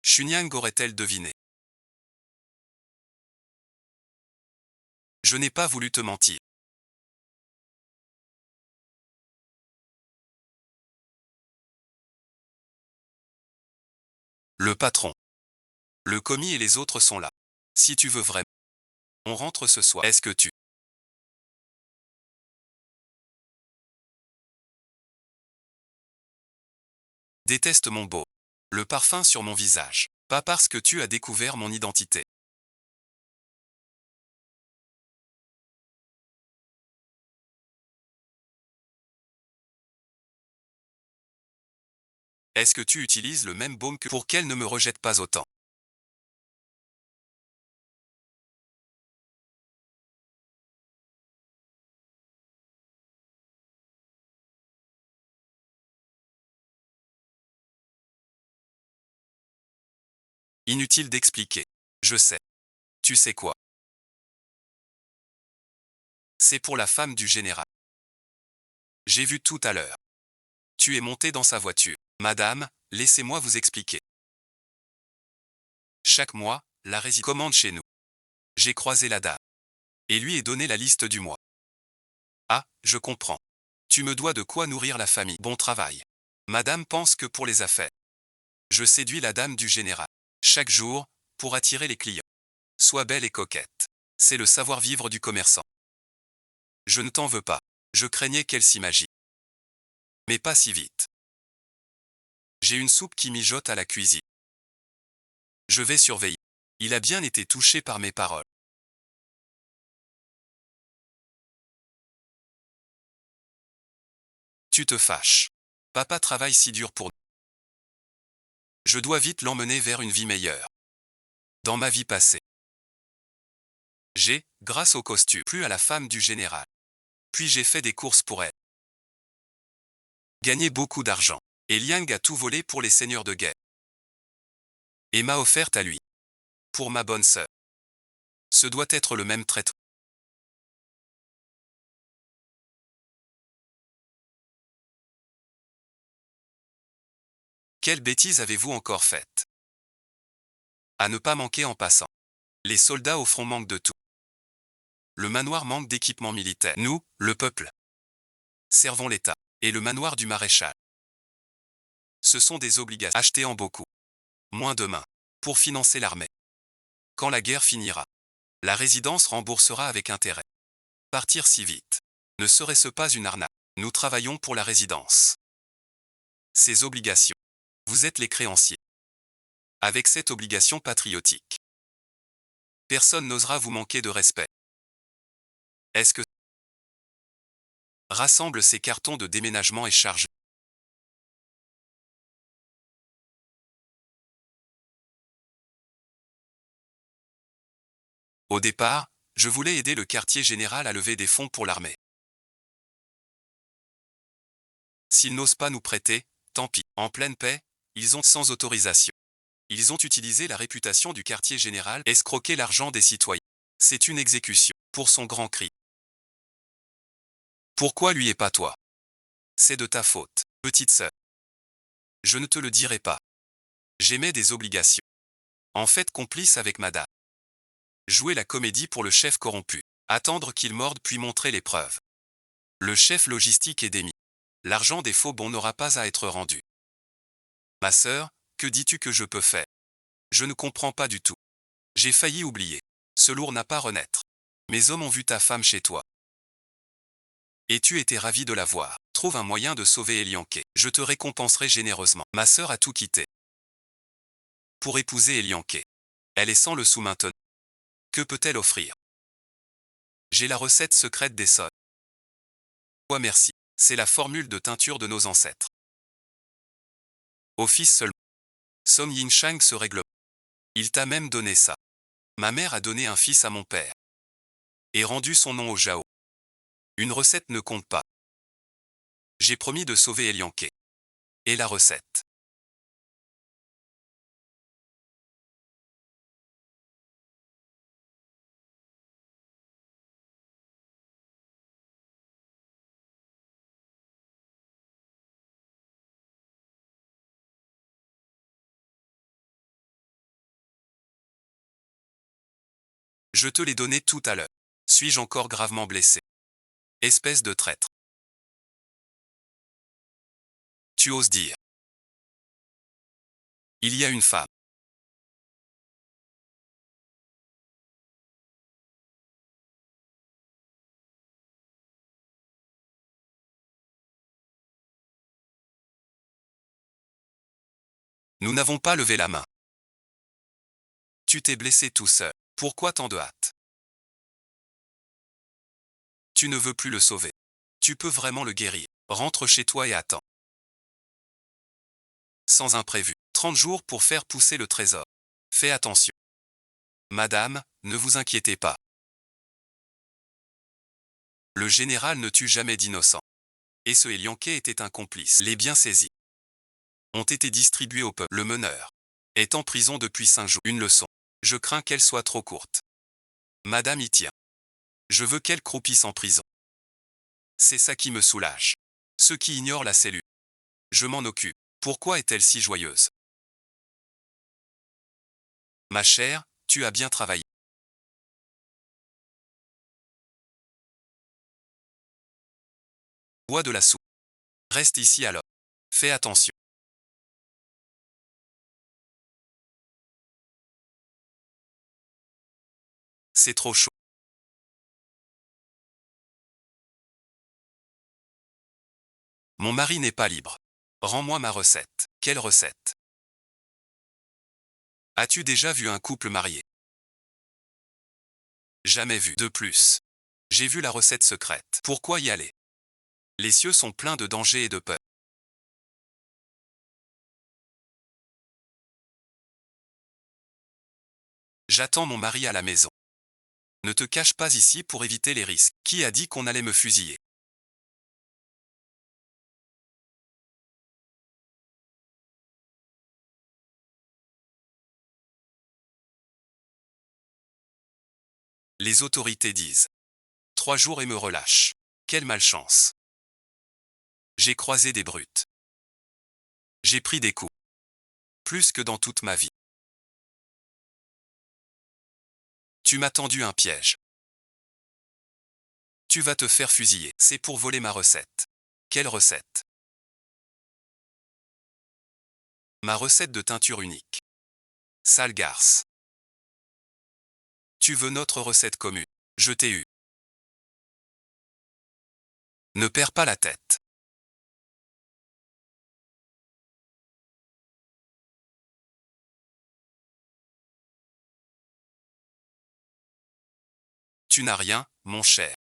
Chunyang aurait-elle deviné? Je n'ai pas voulu te mentir. Le patron. Le commis et les autres sont là. Si tu veux vraiment. On rentre ce soir. Est-ce que tu détestes mon beau? Le parfum sur mon visage. Pas parce que tu as découvert mon identité. Est-ce que tu utilises le même baume que pour qu'elle ne me rejette pas autant? Inutile d'expliquer. Je sais. Tu sais quoi? C'est pour la femme du général. J'ai vu tout à l'heure. Tu es monté dans sa voiture. Madame, laissez-moi vous expliquer. Chaque mois, la résidence commande chez nous. J'ai croisé la dame. Et lui ai donné la liste du mois. Ah, je comprends. Tu me dois de quoi nourrir la famille. Bon travail. Madame pense que pour les affaires. Je séduis la dame du général. Chaque jour, pour attirer les clients. Sois belle et coquette. C'est le savoir-vivre du commerçant. Je ne t'en veux pas. Je craignais qu'elle s'imagine. Mais pas si vite. J'ai une soupe qui mijote à la cuisine. Je vais surveiller. Il a bien été touché par mes paroles. Tu te fâches. Papa travaille si dur pour nous. Je dois vite l'emmener vers une vie meilleure. Dans ma vie passée, j'ai, grâce au costume, plu à la femme du général. Puis j'ai fait des courses pour elle. Gagné beaucoup d'argent. Et Liang a tout volé pour les seigneurs de guerre. Et m'a offerte à lui. Pour ma bonne sœur. Ce doit être le même traitement. Quelle bêtise avez-vous encore faite? À ne pas manquer en passant. Les soldats au front manquent de tout. Le manoir manque d'équipement militaire. Nous, le peuple, servons l'État. Et le manoir du maréchal. Ce sont des obligations achetées en beaucoup. Moins de main. Pour financer l'armée. Quand la guerre finira, la résidence remboursera avec intérêt. Partir si vite. Ne serait-ce pas une arnaque? Nous travaillons pour la résidence. Ces obligations. Vous êtes les créanciers. Avec cette obligation patriotique, personne n'osera vous manquer de respect. Est-ce que rassemble ces cartons de déménagement et charge? Au départ, je voulais aider le quartier général à lever des fonds pour l'armée. S'ils n'osent pas nous prêter, tant pis. En pleine paix, ils ont sans autorisation. Ils ont utilisé la réputation du quartier général, escroqué l'argent des citoyens. C'est une exécution, pour son grand cri. Pourquoi lui et pas toi? C'est de ta faute, petite sœur. Je ne te le dirai pas. J'aimais des obligations. En fait complice avec madame. Jouer la comédie pour le chef corrompu. Attendre qu'il morde puis montrer les preuves. Le chef logistique est démis. L'argent des faux bons n'aura pas à être rendu. Ma sœur, que dis-tu que je peux faire? Je ne comprends pas du tout. J'ai failli oublier. Ce lourd n'a pas renaître. Mes hommes ont vu ta femme chez toi. Et tu étais ravi de la voir. Trouve un moyen de sauver Elianké. Je te récompenserai généreusement. Ma sœur a tout quitté. Pour épouser Elianké. Elle est sans le sou maintenant. Que peut-elle offrir? J'ai la recette secrète des sols. Ouais, merci. C'est la formule de teinture de nos ancêtres. Au fils seulement. Song Yin-Shang se règle. Il t'a même donné ça. Ma mère a donné un fils à mon père. Et rendu son nom au Jao. Une recette ne compte pas. J'ai promis de sauver Elianké. Et la recette. Je te l'ai donné tout à l'heure. Suis-je encore gravement blessé? Espèce de traître. Tu oses dire. Il y a une femme. Nous n'avons pas levé la main. Tu t'es blessé tout seul. Pourquoi tant de hâte? Tu ne veux plus le sauver. Tu peux vraiment le guérir. Rentre chez toi et attends. Sans imprévu. 30 jours pour faire pousser le trésor. Fais attention. Madame, ne vous inquiétez pas. Le général ne tue jamais d'innocents. Et ce Elianké était un complice. Les biens saisis ont été distribués au peuple. Le meneur est en prison depuis 5 jours. Une leçon. Je crains qu'elle soit trop courte. Madame y tient. Je veux qu'elle croupisse en prison. C'est ça qui me soulage. Ceux qui ignorent la cellule Je m'en occupe. Pourquoi est-elle si joyeuse? Ma chère, tu as bien travaillé. Bois de la soupe. Reste ici alors. Fais attention. C'est trop chaud. Mon mari n'est pas libre. Rends-moi ma recette. Quelle recette? As-tu déjà vu un couple marié? Jamais vu. De plus. J'ai vu la recette secrète. Pourquoi y aller? Les cieux sont pleins de dangers et de peur. J'attends mon mari à la maison. Ne te cache pas ici pour éviter les risques. Qui a dit qu'on allait me fusiller? Les autorités disent. 3 jours et me relâchent. Quelle malchance. J'ai croisé des brutes. J'ai pris des coups. Plus que dans toute ma vie. Tu m'as tendu un piège. Tu vas te faire fusiller. C'est pour voler ma recette. Quelle recette? Ma recette de teinture unique. Sale garce. Tu veux notre recette commune. Je t'ai eu. Ne perds pas la tête. Tu n'as rien, mon cher.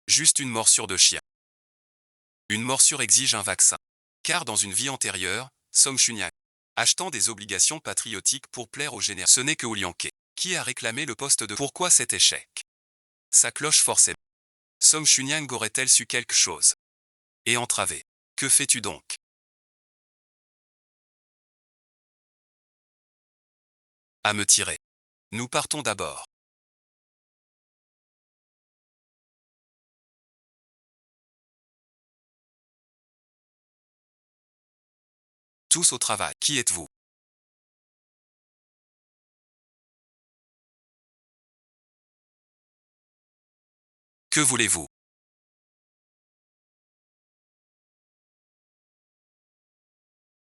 Juste une morsure de chien. Une morsure exige un vaccin. Car dans une vie antérieure, Song Chunyak, achetant des obligations patriotiques pour plaire au général, ce n'est que Oulianke, qui a réclamé le poste de pourquoi cet échec? Sa cloche forcément. Song Chunyang aurait-elle su quelque chose? Et entravé. Que fais-tu donc? À me tirer. Nous partons d'abord. Tous au travail. Qui êtes-vous? Que voulez-vous?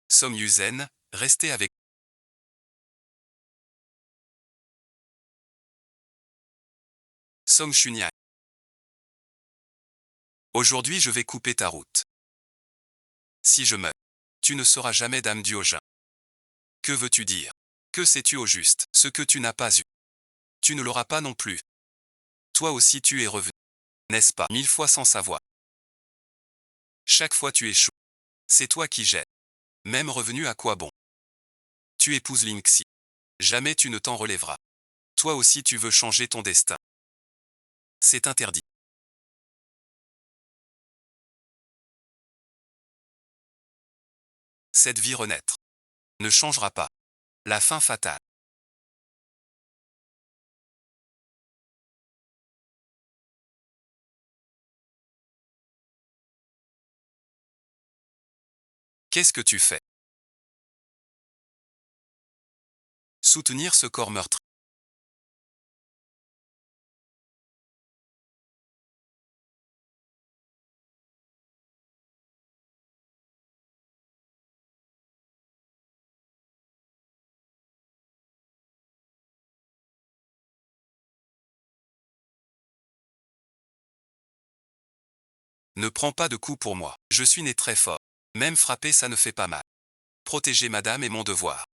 Som Yuzen, restez avec. Song Chunyang. Aujourd'hui je vais couper ta route. Si je meurs, tu ne seras jamais dame du Haut-Jin. Que veux-tu dire? Que sais-tu au juste? Ce que tu n'as pas eu. Tu ne l'auras pas non plus. Toi aussi tu es revenu. N'est-ce pas? 1000 fois sans savoir. Chaque fois tu échoues. C'est toi qui jettes. Même revenu à quoi bon? Tu épouses Lingxi. Jamais tu ne t'en relèveras. Toi aussi tu veux changer ton destin. C'est interdit. Cette vie renaître ne changera pas. La fin fatale. Qu'est-ce que tu fais? Soutenir ce corps meurtri. Ne prends pas de coups pour moi. Je suis né très fort. Même frapper ça ne fait pas mal. Protéger madame est mon devoir.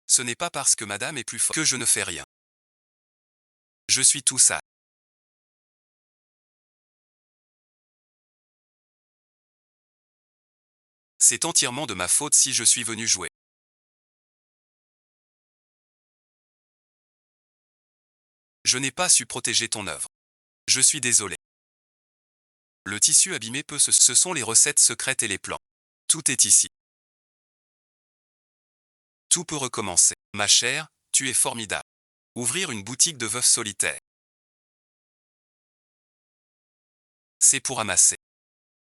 Ce n'est pas parce que madame est plus forte que je ne fais rien. Je suis tout ça. C'est entièrement de ma faute si je suis venu jouer. Je n'ai pas su protéger ton œuvre. Je suis désolé. Le tissu abîmé ce sont les recettes secrètes et les plans. Tout est ici. Tout peut recommencer. Ma chère, tu es formidable. Ouvrir une boutique de veuf solitaire. C'est pour amasser.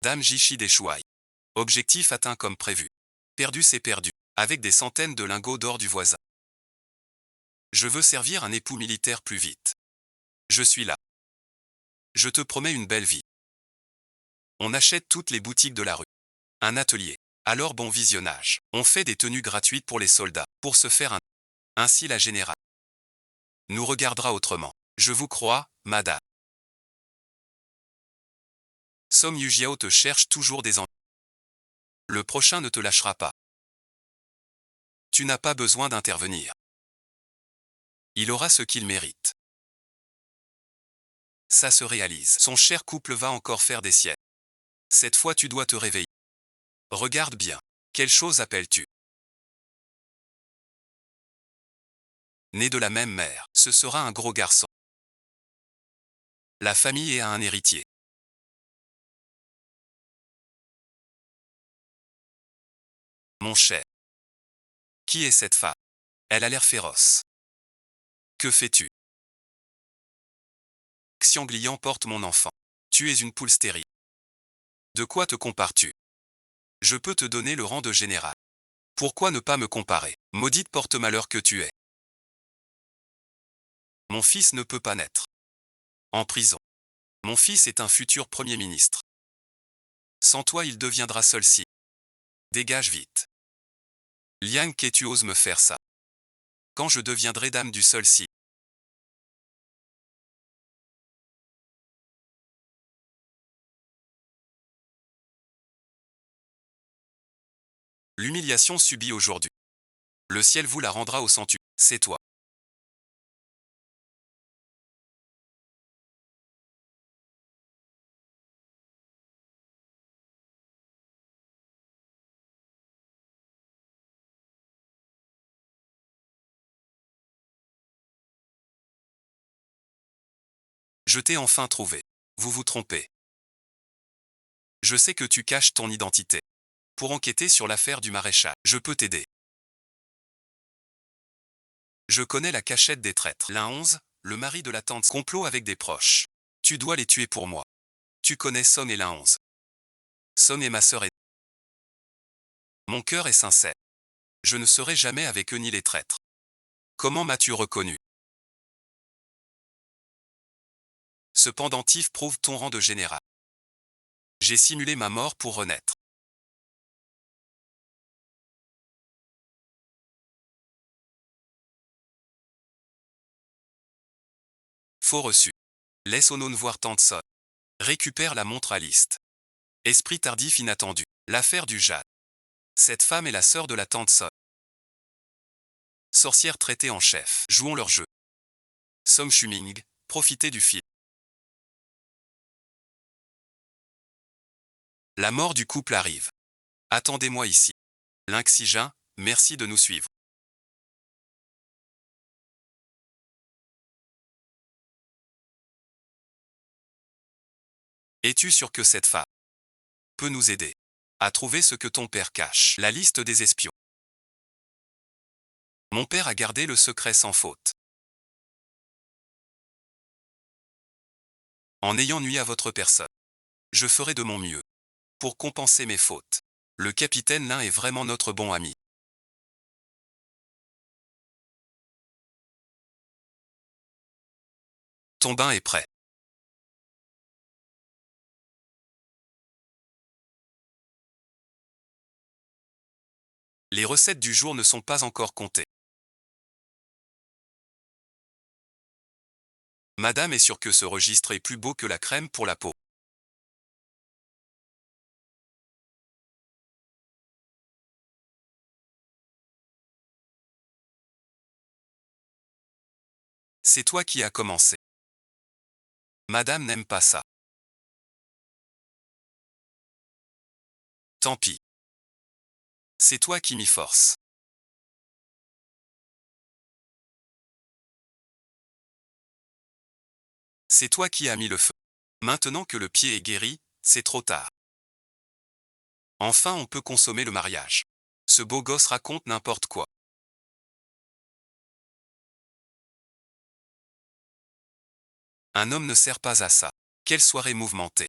Dame Jishi d'Eshuai. Objectif atteint comme prévu. Perdu c'est perdu. Avec des centaines de lingots d'or du voisin. Je veux servir un époux militaire plus vite. Je suis là. Je te promets une belle vie. On achète toutes les boutiques de la rue. Un atelier. Alors bon visionnage. On fait des tenues gratuites pour les soldats, pour se faire un... Ainsi la générale nous regardera autrement. Je vous crois, madame. Som Yujiao te cherche toujours des ennuis. Le prochain ne te lâchera pas. Tu n'as pas besoin d'intervenir. Il aura ce qu'il mérite. Ça se réalise. Son cher couple va encore faire des siècles. Cette fois tu dois te réveiller. Regarde bien. Quelle chose appelles-tu? Né de la même mère, ce sera un gros garçon. La famille a un héritier. Mon cher. Qui est cette femme? Elle a l'air féroce. Que fais-tu? Xianglian porte mon enfant. Tu es une poule stérile. De quoi te compares-tu? Je peux te donner le rang de général. Pourquoi ne pas me comparer? Maudite porte-malheur que tu es. Mon fils ne peut pas naître. En prison. Mon fils est un futur Premier ministre. Sans toi il deviendra seul-ci. Dégage vite. Liang Ke tu oses me faire ça. Quand je deviendrai dame du seul-ci. L'humiliation subie aujourd'hui. Le ciel vous la rendra au centuple. C'est toi. Je t'ai enfin trouvé. Vous vous trompez. Je sais que tu caches ton identité. Pour enquêter sur l'affaire du maréchal, je peux t'aider. Je connais la cachette des traîtres. L'un 11, le mari de la tante complot avec des proches. Tu dois les tuer pour moi. Tu connais Son et l'un 11. Son est ma sœur et... Mon cœur est sincère. Je ne serai jamais avec eux ni les traîtres. Comment m'as-tu reconnu? Ce pendentif prouve ton rang de général. J'ai simulé ma mort pour renaître. Faux reçu. Laisse Onon voir tante Son. Récupère la montre à Liste. Esprit tardif inattendu. L'affaire du jade. Cette femme est la sœur de la tante Son. Sorcière traitée en chef. Jouons leur jeu. Som Shuming, profitez du film. La mort du couple arrive. Attendez-moi ici. Linxijin, merci de nous suivre. Es-tu sûr que cette femme peut nous aider à trouver ce que ton père cache? La liste des espions. Mon père a gardé le secret sans faute. En ayant nui à votre personne, je ferai de mon mieux pour compenser mes fautes. Le capitaine Lin est vraiment notre bon ami. Ton bain est prêt. Les recettes du jour ne sont pas encore comptées. Madame est sûre que ce registre est plus beau que la crème pour la peau. C'est toi qui as commencé. Madame n'aime pas ça. Tant pis. C'est toi qui m'y forces. C'est toi qui as mis le feu. Maintenant que le pied est guéri, c'est trop tard. Enfin on peut consommer le mariage. Ce beau gosse raconte n'importe quoi. Un homme ne sert pas à ça. Quelle soirée mouvementée.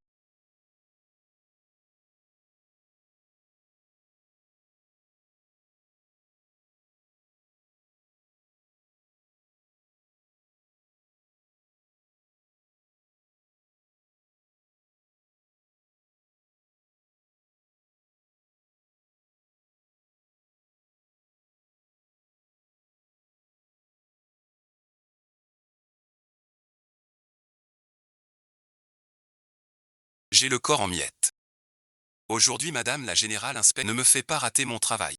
J'ai le corps en miettes. Aujourd'hui madame la générale inspecte ne me fait pas rater mon travail.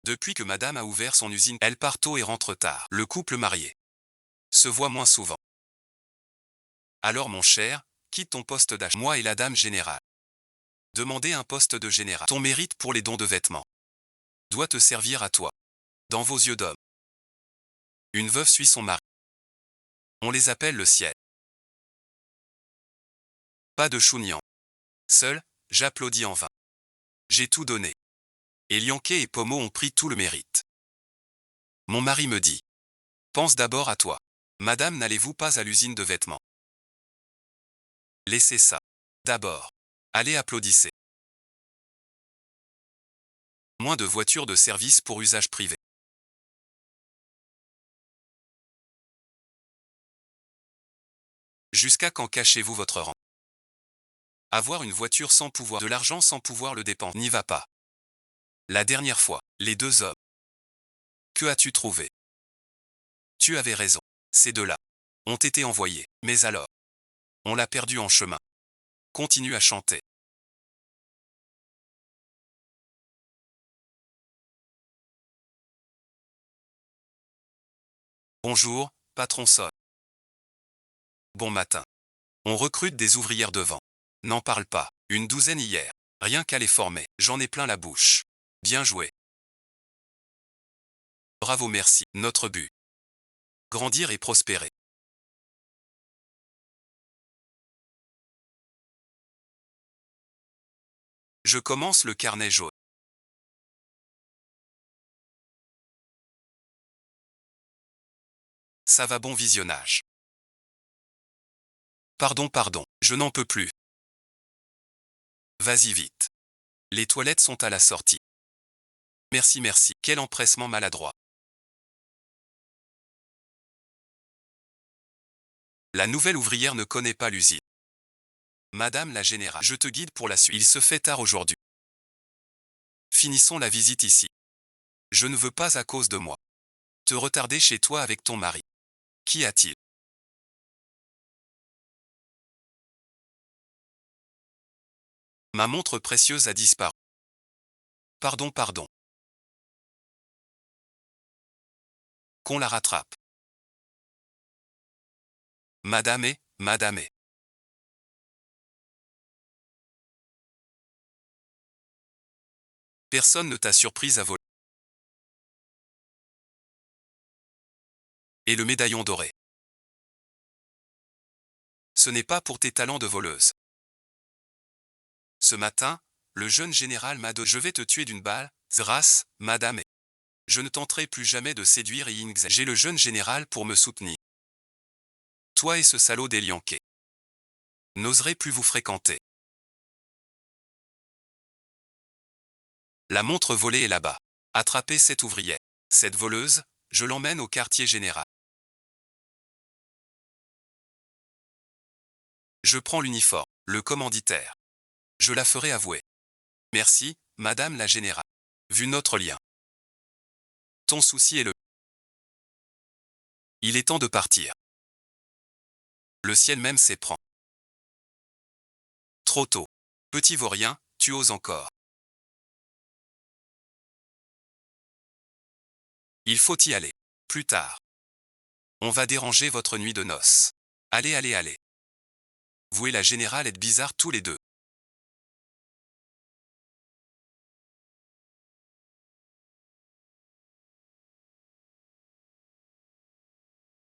Depuis que madame a ouvert son usine, elle part tôt et rentre tard. Le couple marié se voit moins souvent. Alors mon cher, quitte ton poste d'achat. Moi et la dame générale. Demandez un poste de général. Ton mérite pour les dons de vêtements doit te servir à toi. Dans vos yeux d'homme. Une veuve suit son mari. On les appelle le ciel. Pas de chougnan. Seul, j'applaudis en vain. J'ai tout donné. Et Lianquet et Pomo ont pris tout le mérite. Mon mari me dit. Pense d'abord à toi. Madame, n'allez-vous pas à l'usine de vêtements? Laissez ça. D'abord. Allez applaudissez. Moins de voitures de service pour usage privé. Jusqu'à quand cachez-vous votre rang? Avoir une voiture sans pouvoir, de l'argent sans pouvoir le dépenser, n'y va pas. La dernière fois, les deux hommes. Que as-tu trouvé? Tu avais raison. Ces deux-là ont été envoyés. Mais alors, on l'a perdu en chemin. Continue à chanter. Bonjour, patron sonne. Bon matin. On recrute des ouvrières devant. N'en parle pas. Une douzaine hier. Rien qu'à les former. J'en ai plein la bouche. Bien joué. Bravo merci. Notre but. Grandir et prospérer. Je commence le carnet jaune. Ça va, bon visionnage. Pardon, je n'en peux plus. Vas-y vite. Les toilettes sont à la sortie. Merci, quel empressement maladroit. La nouvelle ouvrière ne connaît pas l'usine. Madame la générale, je te guide pour la suite. Il se fait tard aujourd'hui. Finissons la visite ici. Je ne veux pas à cause de moi te retarder chez toi avec ton mari. Qu'y a-t-il? Ma montre précieuse a disparu. Pardon. Qu'on la rattrape. Madame est. Personne ne t'a surprise à voler. Et le médaillon doré. Ce n'est pas pour tes talents de voleuse. Ce matin, le jeune général m'a dit « Je vais te tuer d'une balle, grâce, madame. Je ne tenterai plus jamais de séduire Yingze. J'ai le jeune général pour me soutenir. Toi et ce salaud d'Elianquet n'oserez plus vous fréquenter. La montre volée est là-bas. Attrapez cette ouvrière. Cette voleuse, je l'emmène au quartier général. Je prends l'uniforme, le commanditaire. Je la ferai avouer. Merci, madame la générale. Vu notre lien. Ton souci est le... Il est temps de partir. Le ciel même s'éprend. Trop tôt. Petit vaurien, tu oses encore. Il faut y aller. Plus tard. On va déranger votre nuit de noces. Allez, allez, allez. Vous et la générale êtes bizarres tous les deux.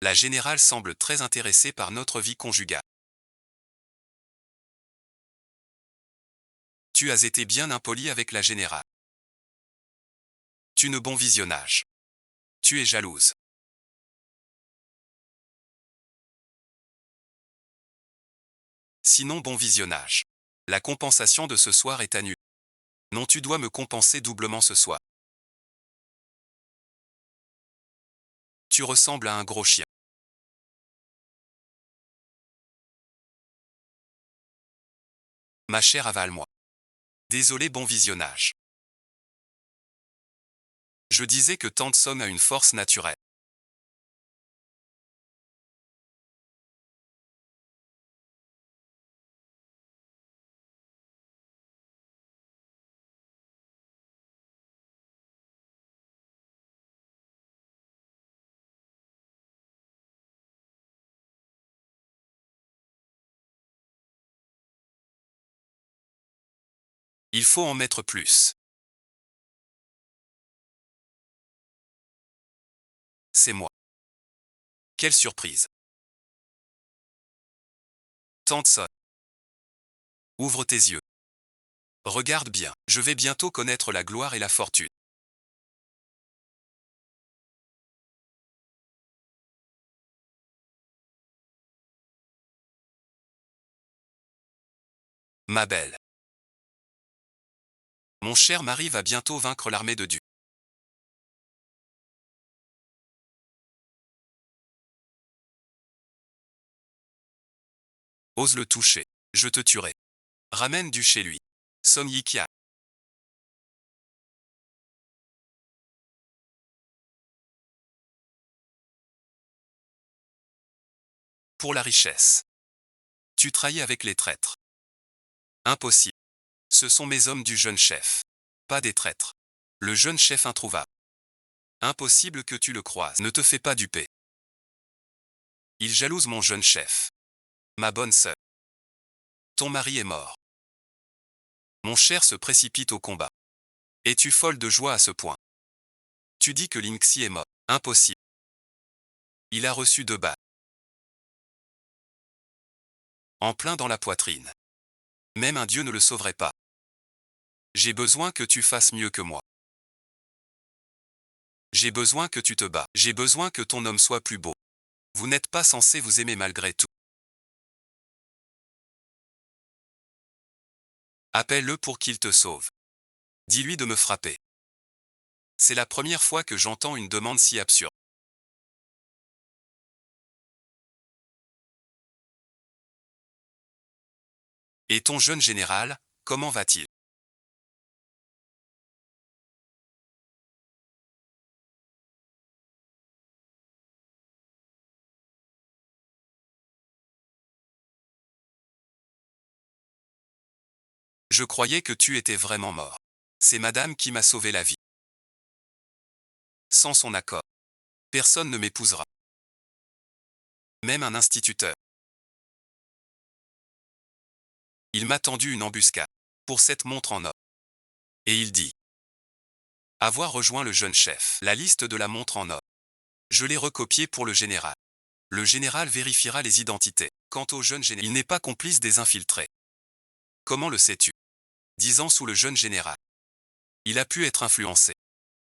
La générale semble très intéressée par notre vie conjugale. Tu as été bien impoli avec la générale. Tu ne bon visionnage. Tu es jalouse. Sinon bon visionnage. La compensation de ce soir est annulée. Non, tu dois me compenser doublement ce soir. Tu ressembles à un gros chien. Ma chère, avale-moi. Désolé, bon visionnage. Je disais que Tandson a une force naturelle. Il faut en mettre plus. C'est moi. Quelle surprise. Tandson. Ouvre tes yeux. Regarde bien, je vais bientôt connaître la gloire et la fortune. Ma belle. Mon cher mari va bientôt vaincre l'armée de Dieu. Ose le toucher. Je te tuerai. Ramène du chez lui. Son Yikia. Pour la richesse. Tu trahis avec les traîtres. Impossible. Ce sont mes hommes du jeune chef. Pas des traîtres. Le jeune chef introuvable. Impossible que tu le croises. Ne te fais pas duper. Il jalouse mon jeune chef. Ma bonne sœur. Ton mari est mort. Mon cher se précipite au combat. Es-tu folle de joie à ce point? Tu dis que Linksy est mort. Impossible. Il a reçu 2 balles. En plein dans la poitrine. Même un dieu ne le sauverait pas. J'ai besoin que tu fasses mieux que moi. J'ai besoin que tu te bats. J'ai besoin que ton homme soit plus beau. Vous n'êtes pas censé vous aimer malgré tout. Appelle-le pour qu'il te sauve. Dis-lui de me frapper. C'est la première fois que j'entends une demande si absurde. Et ton jeune général, comment va-t-il? Je croyais que tu étais vraiment mort. C'est madame qui m'a sauvé la vie. Sans son accord, personne ne m'épousera. Même un instituteur. Il m'a tendu une embuscade. Pour cette montre en or. Et il dit avoir rejoint le jeune chef. La liste de la montre en or. Je l'ai recopiée pour le général. Le général vérifiera les identités. Quant au jeune général, il n'est pas complice des infiltrés. Comment le sais-tu? 10 ans sous le jeune général. Il a pu être influencé.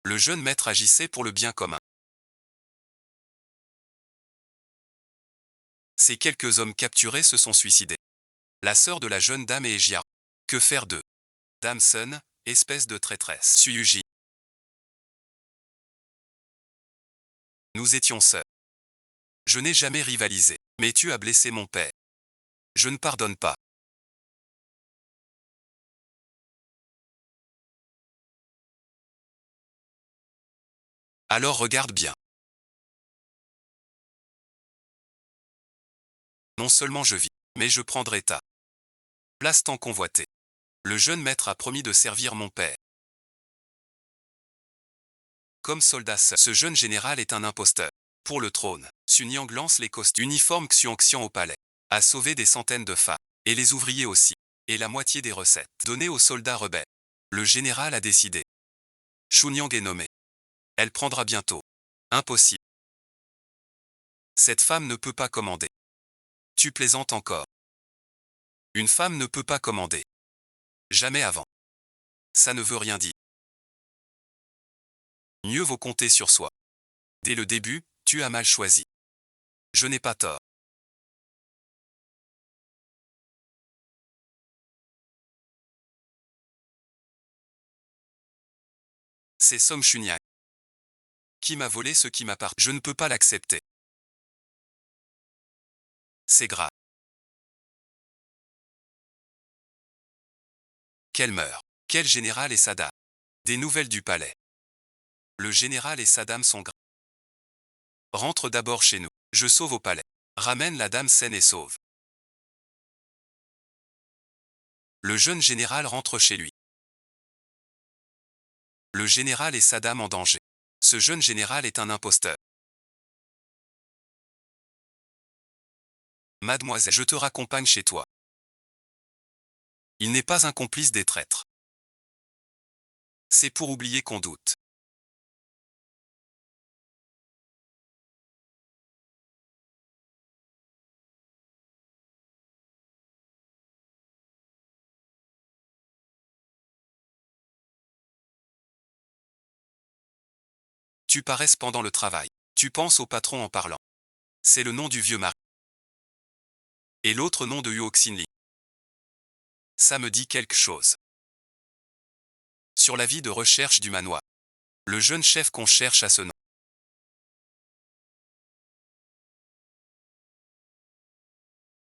Le jeune maître agissait pour le bien commun. Ces quelques hommes capturés se sont suicidés. La sœur de la jeune dame est Egia. Que faire d'eux? Damson, espèce de traîtresse. Suyuji. Nous étions sœurs. Je n'ai jamais rivalisé. Mais tu as blessé mon père. Je ne pardonne pas. Alors regarde bien. Non seulement je vis, mais je prendrai ta place tant convoitée. Le jeune maître a promis de servir mon père. Comme soldat seul. Ce jeune général est un imposteur. Pour le trône, Sun Yang lance les costumes uniformes Xian au palais, a sauvé des centaines de femmes, et les ouvriers aussi, et la moitié des recettes données aux soldats rebelles. Le général a décidé. Chunyang est nommé. Elle prendra bientôt. Impossible. Cette femme ne peut pas commander. Tu plaisantes encore. Une femme ne peut pas commander. Jamais avant. Ça ne veut rien dire. Mieux vaut compter sur soi. Dès le début, tu as mal choisi. Je n'ai pas tort. C'est Song Chunyang qui m'a volé ce qui m'appartient. Je ne peux pas l'accepter. C'est grave. Qu'elle meure. Quel général et sa dame. Des nouvelles du palais. Le général et sa dame sont graves. Rentre d'abord chez nous. Je sauve au palais. Ramène la dame saine et sauve. Le jeune général rentre chez lui. Le général et sa dame en danger. Ce jeune général est un imposteur. Mademoiselle, je te raccompagne chez toi. Il n'est pas un complice des traîtres. C'est pour oublier qu'on doute. Tu paresses pendant le travail. Tu penses au patron en parlant. C'est le nom du vieux mari. Et l'autre nom de Huo Xinli. Ça me dit quelque chose. Sur l'avis de recherche du manoir. Le jeune chef qu'on cherche à ce nom.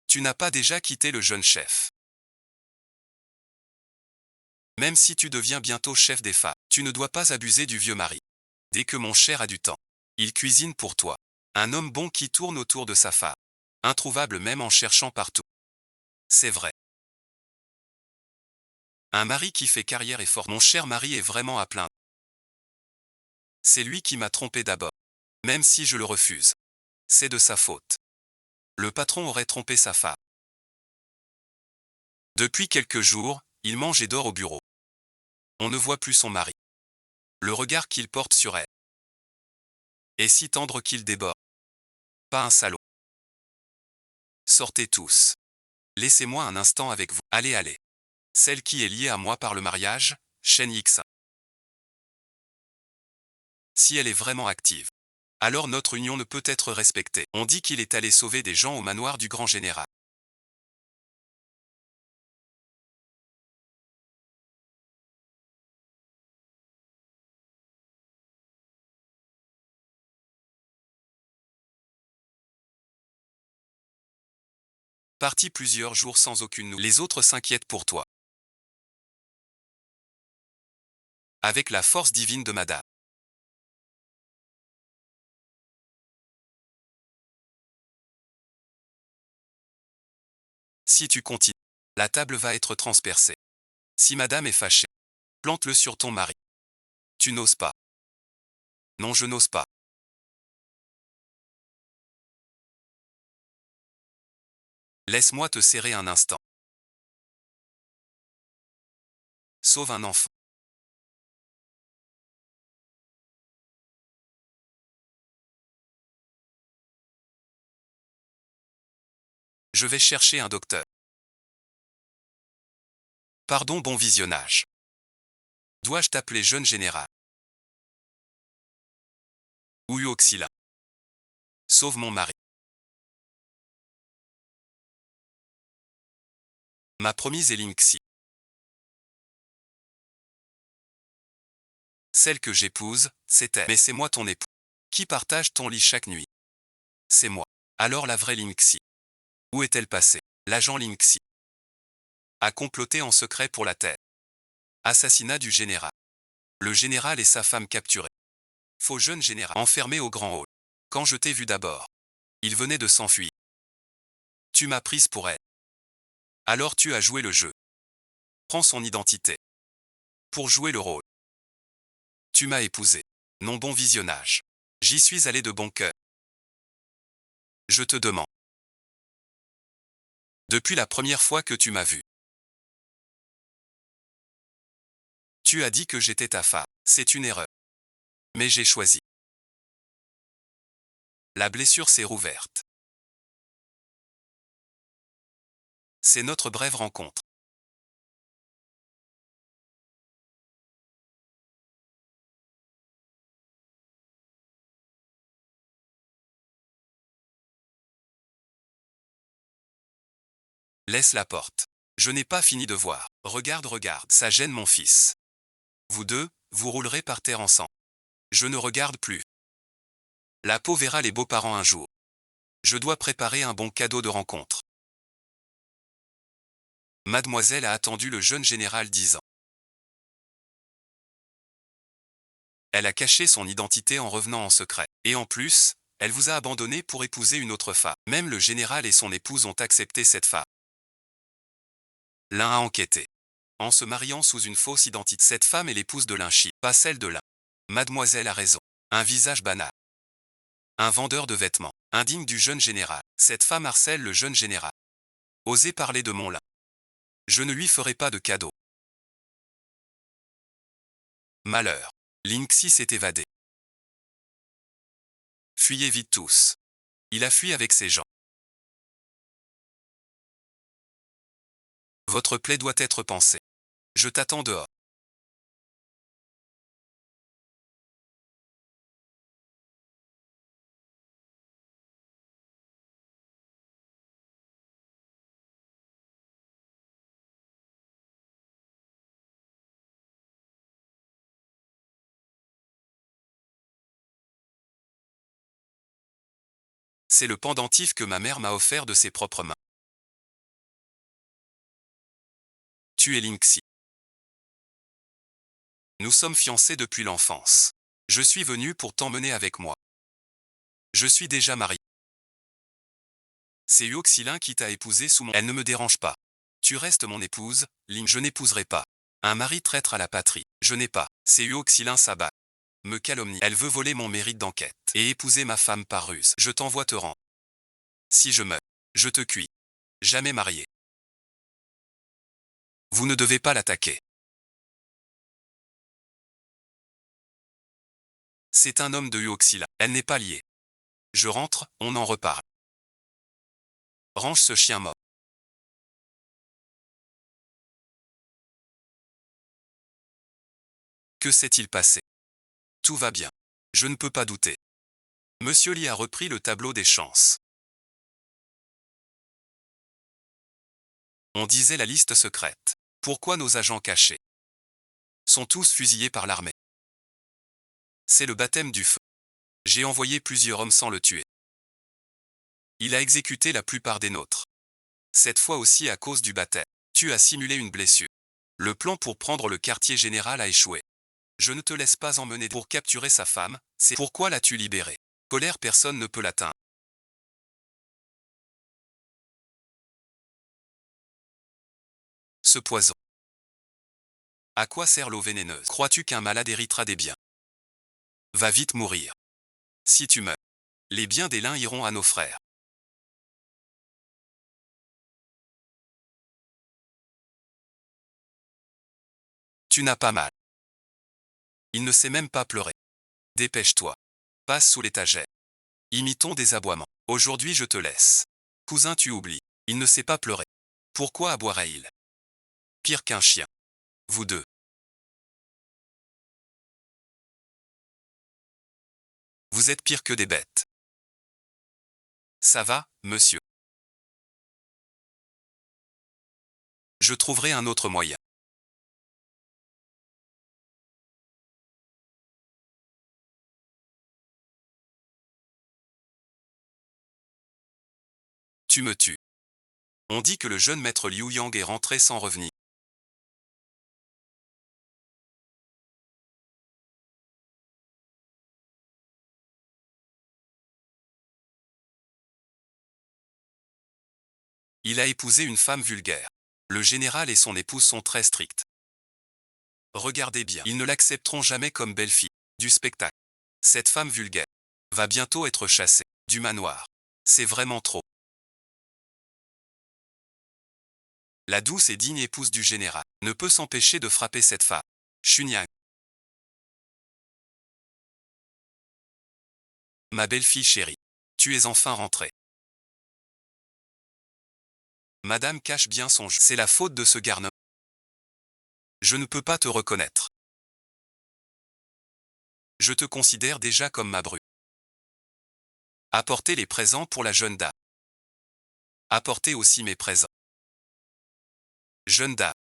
Tu n'as pas déjà quitté le jeune chef. Même si tu deviens bientôt chef des femmes, tu ne dois pas abuser du vieux mari. Dès que mon cher a du temps, il cuisine pour toi. Un homme bon qui tourne autour de sa femme. Introuvable même en cherchant partout. C'est vrai. Un mari qui fait carrière est fort. Mon cher mari est vraiment à plaindre. C'est lui qui m'a trompé d'abord. Même si je le refuse. C'est de sa faute. Le patron aurait trompé sa femme. Depuis quelques jours, il mange et dort au bureau. On ne voit plus son mari. Le regard qu'il porte sur elle est si tendre qu'il déborde. Pas un salaud. Sortez tous. Laissez-moi un instant avec vous. Allez, allez. Celle qui est liée à moi par le mariage, Shen Yixin. Si elle est vraiment active, alors notre union ne peut être respectée. On dit qu'il est allé sauver des gens au manoir du grand général. Parti plusieurs jours sans aucune nouvelle. Les autres s'inquiètent pour toi. Avec la force divine de madame. Si tu continues, la table va être transpercée. Si madame est fâchée, plante-le sur ton mari. Tu n'oses pas. Non, je n'ose pas. Laisse-moi te serrer un instant. Sauve un enfant. Je vais chercher un docteur. Pardon, bon visionnage. Dois-je t'appeler jeune général? Ou Uoxila? Sauve mon mari. Ma promise est Lingxi. Celle que j'épouse, c'est elle. Mais c'est moi ton époux. Qui partage ton lit chaque nuit? C'est moi. Alors la vraie Lingxi. Où est-elle passée? L'agent Lingxi a comploté en secret pour la terre. Assassinat du général. Le général et sa femme capturés. Faux jeune général enfermé au grand hall. Quand je t'ai vu d'abord, il venait de s'enfuir. Tu m'as prise pour elle. Alors tu as joué le jeu. Prends son identité. Pour jouer le rôle. Tu m'as épousé. Non, bon visionnage. J'y suis allé de bon cœur. Je te demande. Depuis la première fois que tu m'as vu. Tu as dit que j'étais ta femme. C'est une erreur. Mais j'ai choisi. La blessure s'est rouverte. C'est notre brève rencontre. Laisse la porte. Je n'ai pas fini de voir. Regarde, regarde. Ça gêne mon fils. Vous deux, vous roulerez par terre ensemble. Je ne regarde plus. La peau verra les beaux-parents un jour. Je dois préparer un bon cadeau de rencontre. Mademoiselle a attendu le jeune général 10 ans. Elle a caché son identité en revenant en secret. Et en plus, elle vous a abandonné pour épouser une autre femme. Même le général et son épouse ont accepté cette femme. L'un a enquêté. En se mariant sous une fausse identité. Cette femme est l'épouse de l'un pas celle de l'un. Mademoiselle a raison. Un visage banal. Un vendeur de vêtements. Indigne du jeune général. Cette femme harcèle le jeune général. Osez parler de mon lin. Je ne lui ferai pas de cadeau. Malheur. Linksy s'est évadé. Fuyez vite tous. Il a fui avec ses gens. Votre plaie doit être pansée. Je t'attends dehors. C'est le pendentif que ma mère m'a offert de ses propres mains. Tu es Linksy. Nous sommes fiancés depuis l'enfance. Je suis venu pour t'emmener avec moi. Je suis déjà marié. C'est Uoxilin qui t'a épousé sous mon... Elle ne me dérange pas. Tu restes mon épouse, Link. Je n'épouserai pas. Un mari traître à la patrie. Je n'ai pas. C'est Uoxilin Sabat. Me calomnie. Elle veut voler mon mérite d'enquête. Et épouser ma femme par ruse. Je t'envoie te rendre. Si je meurs, je te cuis. Jamais marié. Vous ne devez pas l'attaquer. C'est un homme de Uoxilin. Elle n'est pas liée. Je rentre, on en reparle. Range ce chien mort. Que s'est-il passé? Tout va bien. Je ne peux pas douter. Monsieur Lee a repris le tableau des chances. On disait la liste secrète. Pourquoi nos agents cachés sont tous fusillés par l'armée? C'est le baptême du feu. J'ai envoyé plusieurs hommes sans le tuer. Il a exécuté la plupart des nôtres. Cette fois aussi à cause du baptême. Tu as simulé une blessure. Le plan pour prendre le quartier général a échoué. Je ne te laisse pas emmener pour capturer sa femme, c'est pourquoi l'as-tu libéré? Colère, personne ne peut l'atteindre. Ce poison. À quoi sert l'eau vénéneuse? Crois-tu qu'un malade héritera des biens? Va vite mourir. Si tu meurs, les biens des lins iront à nos frères. Tu n'as pas mal. Il ne sait même pas pleurer. Dépêche-toi. Passe sous l'étagère. Imitons des aboiements. Aujourd'hui je te laisse. Cousin, tu oublies. Il ne sait pas pleurer. Pourquoi aboierait-il? Pire qu'un chien. Vous deux. Vous êtes pire que des bêtes. Ça va, monsieur. Je trouverai un autre moyen. Tu me tues. On dit que le jeune maître Liu Yang est rentré sans revenir. Il a épousé une femme vulgaire. Le général et son épouse sont très stricts. Regardez bien, ils ne l'accepteront jamais comme belle-fille du spectacle. Cette femme vulgaire va bientôt être chassée du manoir. C'est vraiment trop. La douce et digne épouse du général ne peut s'empêcher de frapper cette femme. Chunyang. Ma belle-fille chérie. Tu es enfin rentrée. Madame cache bien son jeu. C'est la faute de ce garnement. Je ne peux pas te reconnaître. Je te considère déjà comme ma bru. Apportez les présents pour la jeune dame. Apportez aussi mes présents. Jeune dame.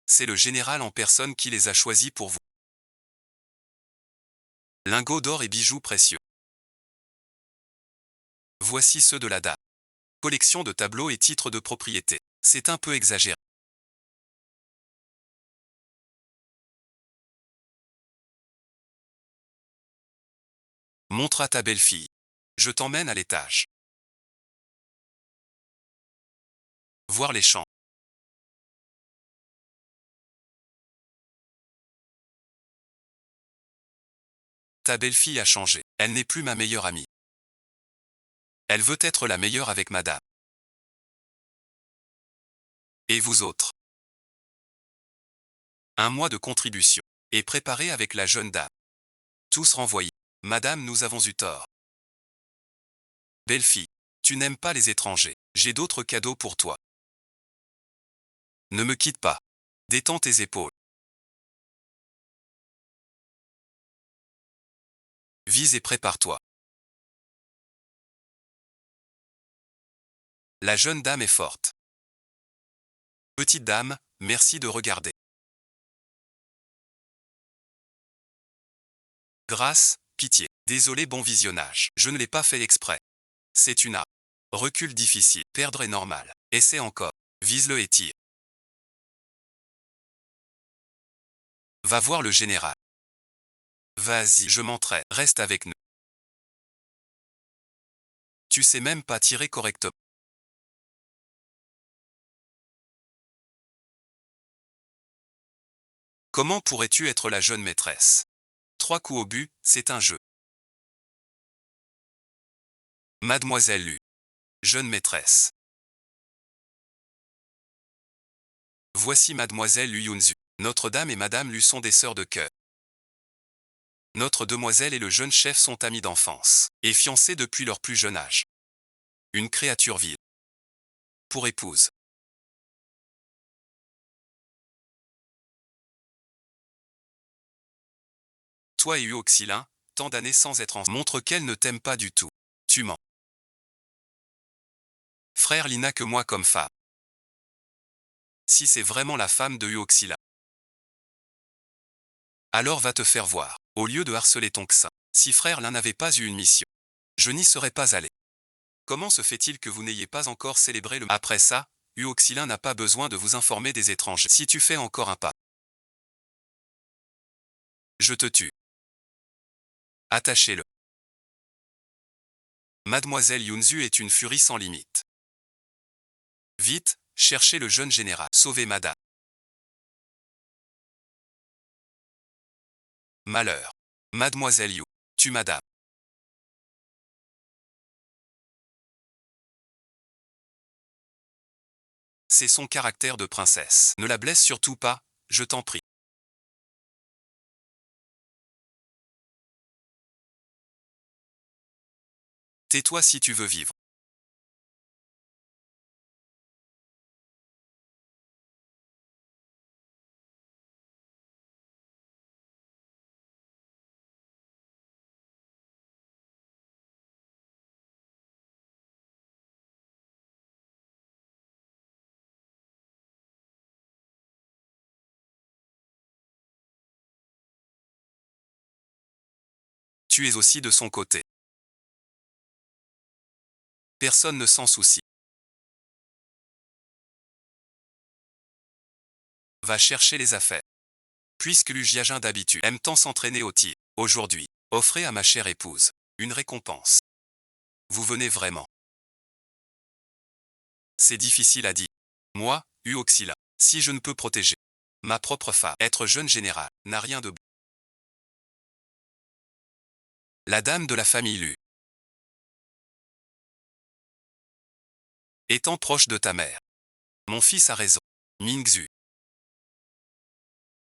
C'est le général en personne qui les a choisis pour vous. Lingots d'or et bijoux précieux. Voici ceux de la dame. Collection de tableaux et titres de propriété. C'est un peu exagéré. Montre à ta belle-fille. Je t'emmène à l'étage. Voir les champs. Ta belle-fille a changé. Elle n'est plus ma meilleure amie. Elle veut être la meilleure avec madame. Et vous autres? Un mois de contribution. Et préparé avec la jeune dame. Tous renvoyés. Madame, nous avons eu tort. Belle-fille, tu n'aimes pas les étrangers. J'ai d'autres cadeaux pour toi. Ne me quitte pas. Détends tes épaules. Vise et prépare-toi. La jeune dame est forte. Petite dame, merci de regarder. Grâce, pitié. Désolé, bon visionnage. Je ne l'ai pas fait exprès. C'est une arme. Recul difficile. Perdre est normal. Essaie encore. Vise-le et tire. Va voir le général. Vas-y, je m'entraîne. Reste avec nous. Tu sais même pas tirer correctement. Comment pourrais-tu être la jeune maîtresse? 3 coups au but, c'est un jeu. Mademoiselle Lu. Jeune maîtresse. Voici Mademoiselle Lu Yunzu. Notre-Dame et Madame Lu sont des sœurs de cœur. Notre demoiselle et le jeune chef sont amis d'enfance, et fiancés depuis leur plus jeune âge. Une créature vile. Pour épouse. Toi et Uoxilin, tant d'années sans être ensemble. Montre qu'elle ne t'aime pas du tout. Tu mens. Frère Li n'a que moi comme femme. Si c'est vraiment la femme de Uoxilin, alors va te faire voir, au lieu de harceler ton cousin. Si frère Lin n'avait pas eu une mission, je n'y serais pas allé. Comment se fait-il que vous n'ayez pas encore célébré le... Après ça, Uoxilin n'a pas besoin de vous informer des étrangers. Si tu fais encore un pas, je te tue. Attachez-le. Mademoiselle Yunzu est une furie sans limite. Vite, cherchez le jeune général. Sauvez madame. Malheur. Mademoiselle Yu. Tue madame. C'est son caractère de princesse. Ne la blesse surtout pas, je t'en prie. Tais-toi si tu veux vivre. Tu es aussi de son côté. Personne ne s'en soucie. Va chercher les affaires. Puisque l'Ujiajin d'habitude aime tant s'entraîner au tir, aujourd'hui, offrez à ma chère épouse une récompense. Vous venez vraiment. C'est difficile à dire. Moi, Uoxila, si je ne peux protéger ma propre femme, être jeune général, n'a rien de bon. La dame de la famille Lu. Étant proche de ta mère. Mon fils a raison. Mingzhu.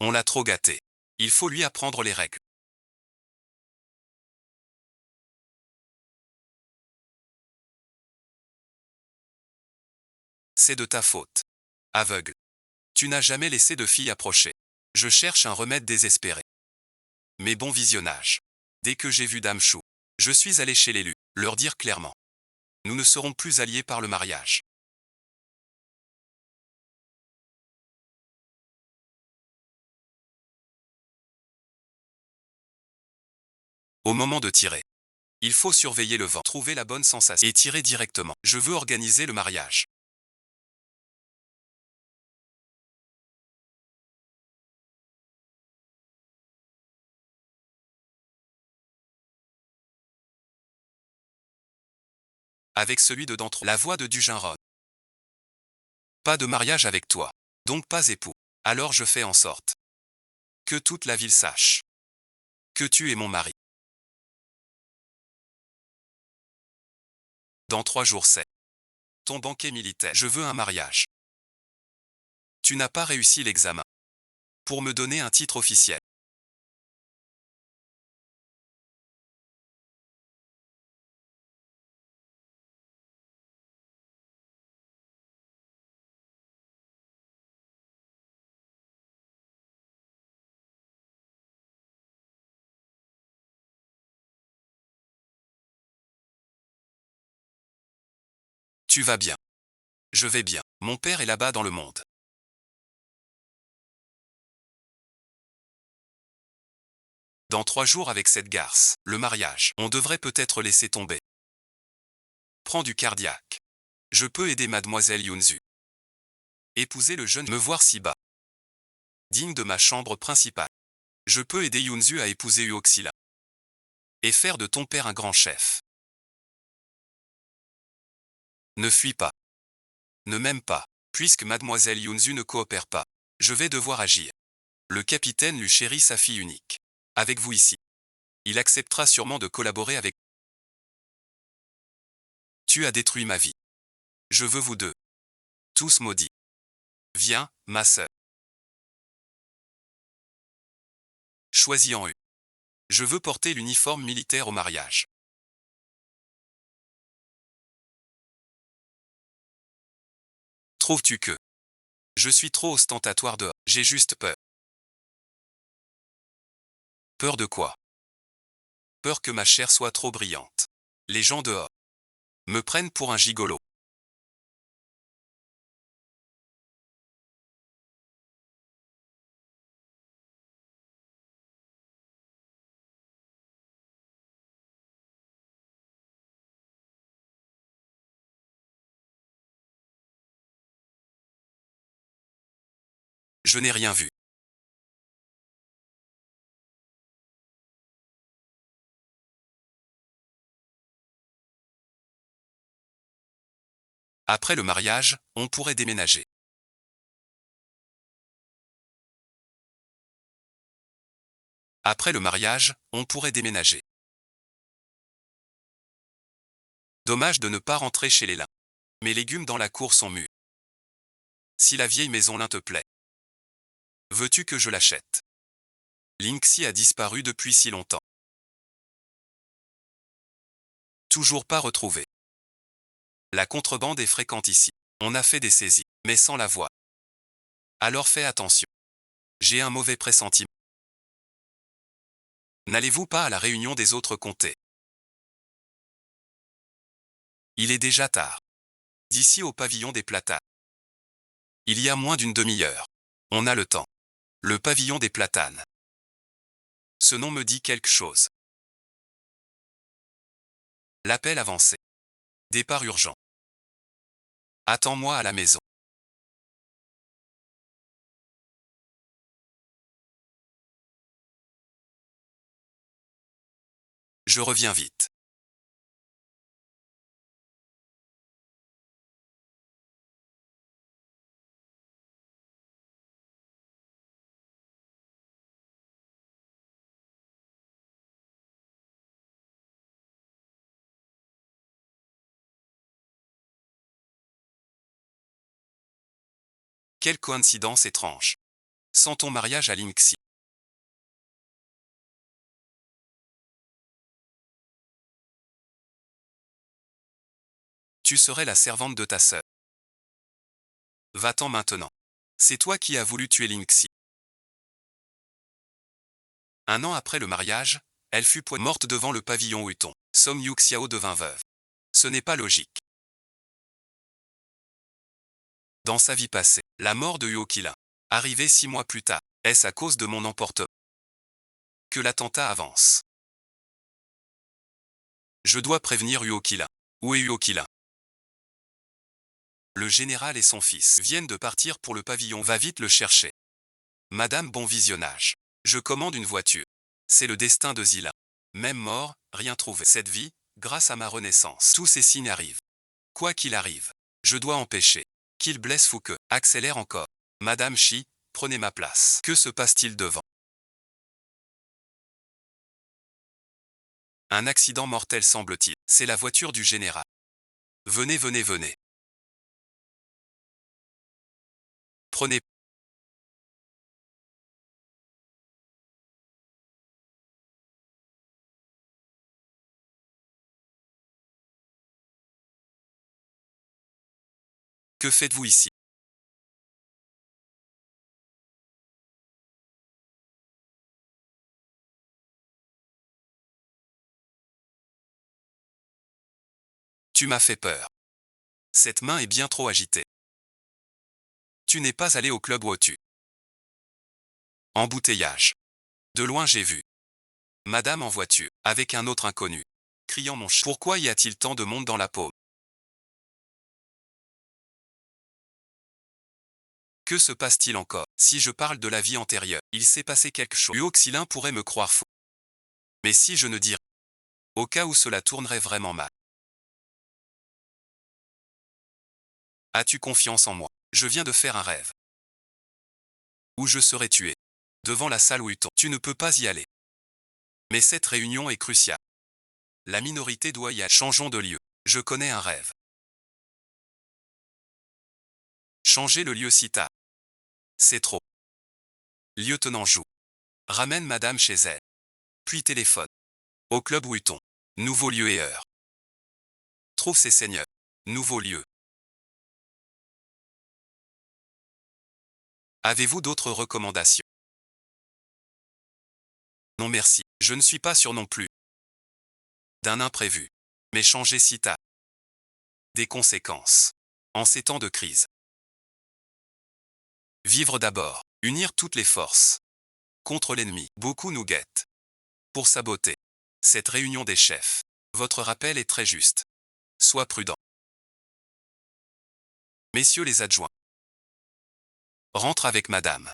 On l'a trop gâté. Il faut lui apprendre les règles. C'est de ta faute. Aveugle. Tu n'as jamais laissé de fille approcher. Je cherche un remède désespéré. Mais bon visionnage. Dès que j'ai vu Dame Chou, je suis allé chez l'élu, leur dire clairement. Nous ne serons plus alliés par le mariage. Au moment de tirer, il faut surveiller le vent, trouver la bonne sensation et tirer directement. Je veux organiser le mariage. Avec celui de d'entre la voix de Dujinron. Pas de mariage avec toi. Donc pas époux. Alors je fais en sorte que toute la ville sache que tu es mon mari. Dans 3 jours c'est ton banquet militaire. Je veux un mariage. Tu n'as pas réussi l'examen. Pour me donner un titre officiel. Tu vas bien. Je vais bien. Mon père est là-bas dans le monde. Dans 3 jours avec cette garce, le mariage, on devrait peut-être laisser tomber. Prends du cardiaque. Je peux aider mademoiselle Yunzu. Épouser le jeune, me voir si bas. Digne de ma chambre principale. Je peux aider Yunzu à épouser Uoxila. Et faire de ton père un grand chef. Ne fuis pas. Ne m'aime pas. Puisque mademoiselle Yunzu ne coopère pas, je vais devoir agir. Le capitaine lui chérit sa fille unique. Avec vous ici. Il acceptera sûrement de collaborer avec. Tu as détruit ma vie. Je veux vous deux. Tous maudits. Viens, ma sœur. Choisis en U. Je veux porter l'uniforme militaire au mariage. Trouves-tu que je suis trop ostentatoire dehors? J'ai juste peur. Peur de quoi? Peur que ma chair soit trop brillante. Les gens dehors me prennent pour un gigolo. Je n'ai rien vu. Après le mariage, on pourrait déménager. Après le mariage, on pourrait déménager. Dommage de ne pas rentrer chez les lins. Mes légumes dans la cour sont mûrs. Si la vieille maison lin te plaît, veux-tu que je l'achète? Linksy a disparu depuis si longtemps. Toujours pas retrouvé. La contrebande est fréquente ici. On a fait des saisies, mais sans la voir. Alors fais attention. J'ai un mauvais pressentiment. N'allez-vous pas à la réunion des autres comtés? Il est déjà tard. D'ici au pavillon des platanes. Il y a moins d'une demi-heure. On a le temps. Le pavillon des platanes. Ce nom me dit quelque chose. L'appel avancé. Départ urgent. Attends-moi à la maison. Je reviens vite. Quelle coïncidence étrange. Sans ton mariage à Linxi. Tu serais la servante de ta sœur. Va-t'en maintenant. C'est toi qui as voulu tuer Linxi. Un an après le mariage, elle fut morte devant le pavillon Huton. Som Yuxiao devint veuve. Ce n'est pas logique. Dans sa vie passée, la mort de Huokilin, arrivée 6 mois plus tard, est-ce à cause de mon emportement que l'attentat avance? Je dois prévenir Huokilin. Où est Huokilin? Le général et son fils viennent de partir pour le pavillon. Va vite le chercher. Madame, bon visionnage. Je commande une voiture. C'est le destin de Zila. Même mort, rien trouvé. Cette vie, grâce à ma renaissance. Tous ces signes arrivent. Quoi qu'il arrive, je dois empêcher qu'il blesse Fouque. Accélère encore. Madame Chi, prenez ma place. Que se passe-t-il devant? Un accident mortel semble-t-il. C'est la voiture du général. Venez, venez, venez. Prenez. Que faites-vous ici? Tu m'as fait peur. Cette main est bien trop agitée. Tu n'es pas allé au club Wotu. Embouteillage. De loin j'ai vu Madame en voiture, avec un autre inconnu, criant mon chat. Pourquoi y a-t-il tant de monde dans la paume? Que se passe-t-il encore? Si je parle de la vie antérieure, il s'est passé quelque chose. Huoxilin pourrait me croire fou. Mais si je ne dis rien, au cas où cela tournerait vraiment mal. As-tu confiance en moi? Je viens de faire un rêve. Où je serai tué. Devant la salle Huton. Tu ne peux pas y aller. Mais cette réunion est cruciale. La minorité doit y aller. Changeons de lieu. Je connais un rêve. Changer le lieu si tard. C'est trop. Lieutenant Jou. Ramène madame chez elle. Puis téléphone. Au club Huton. Nouveau lieu et heure. Trouve ses seigneurs. Nouveau lieu. Avez-vous d'autres recommandations? Non merci, je ne suis pas sûr non plus. D'un imprévu. Mais changer si tard. Des conséquences. En ces temps de crise. Vivre d'abord. Unir toutes les forces. Contre l'ennemi. Beaucoup nous guettent. Pour saboter. Cette réunion des chefs. Votre rappel est très juste. Sois prudent. Messieurs les adjoints. Rentre avec madame.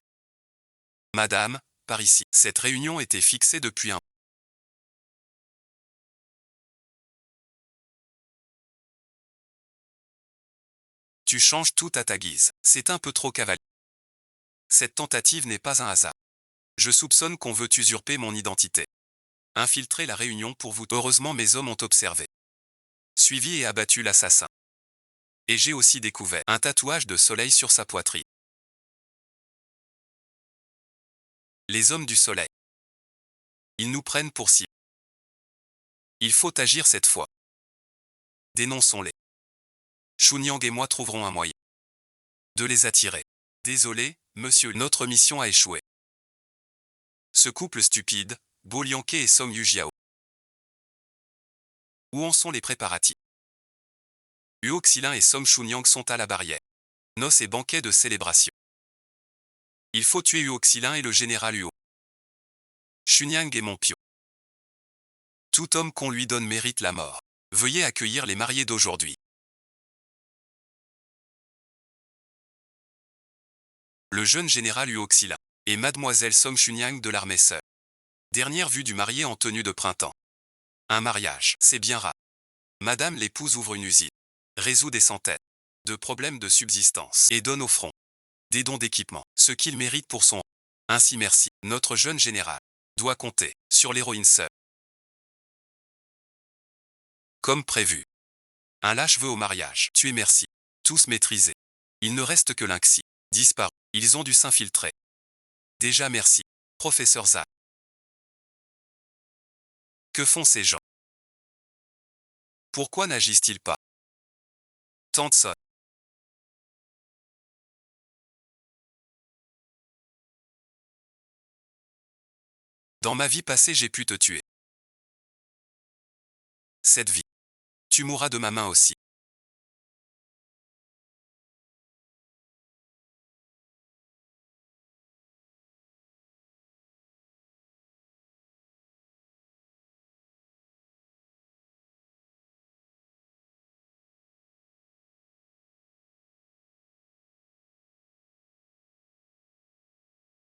Madame, par ici. Cette réunion était fixée depuis un... Tu changes tout à ta guise. C'est un peu trop cavalier. Cette tentative n'est pas un hasard. Je soupçonne qu'on veut usurper mon identité. Infiltrer la réunion pour vous. Heureusement mes hommes ont observé. Suivi et abattu l'assassin. Et j'ai aussi découvert un tatouage de soleil sur sa poitrine. Les hommes du soleil. Ils nous prennent pour cible. Il faut agir cette fois. Dénonçons-les. Chunyang et moi trouverons un moyen de les attirer. Désolé, monsieur, notre mission a échoué. Ce couple stupide, Bo Lianke et Som Yujiao. Où en sont les préparatifs? Huoxilin et Som Chunyang sont à la barrière. Noces et banquet de célébration. Il faut tuer Huoxilin et le général Huo. Chunyang est mon pion. Tout homme qu'on lui donne mérite la mort. Veuillez accueillir les mariés d'aujourd'hui. Le jeune général Huoxilin et mademoiselle Som Chunyang de l'armée sœur. Dernière vue du marié en tenue de printemps. Un mariage, c'est bien rare. Madame l'épouse ouvre une usine, résout des centaines de problèmes de subsistance et donne au front des dons d'équipement, ce qu'il mérite pour son... Ainsi merci, notre jeune général doit compter sur l'héroïne sœur. Comme prévu. Un lâche veut au mariage, tu es merci. Tous maîtrisés. Il ne reste que Linxi. Disparu. Ils ont dû s'infiltrer. Déjà merci. Professeur Zack. Que font ces gens? Pourquoi n'agissent-ils pas? Tante Son. Dans ma vie passée j'ai pu te tuer. Cette vie. Tu mourras de ma main aussi.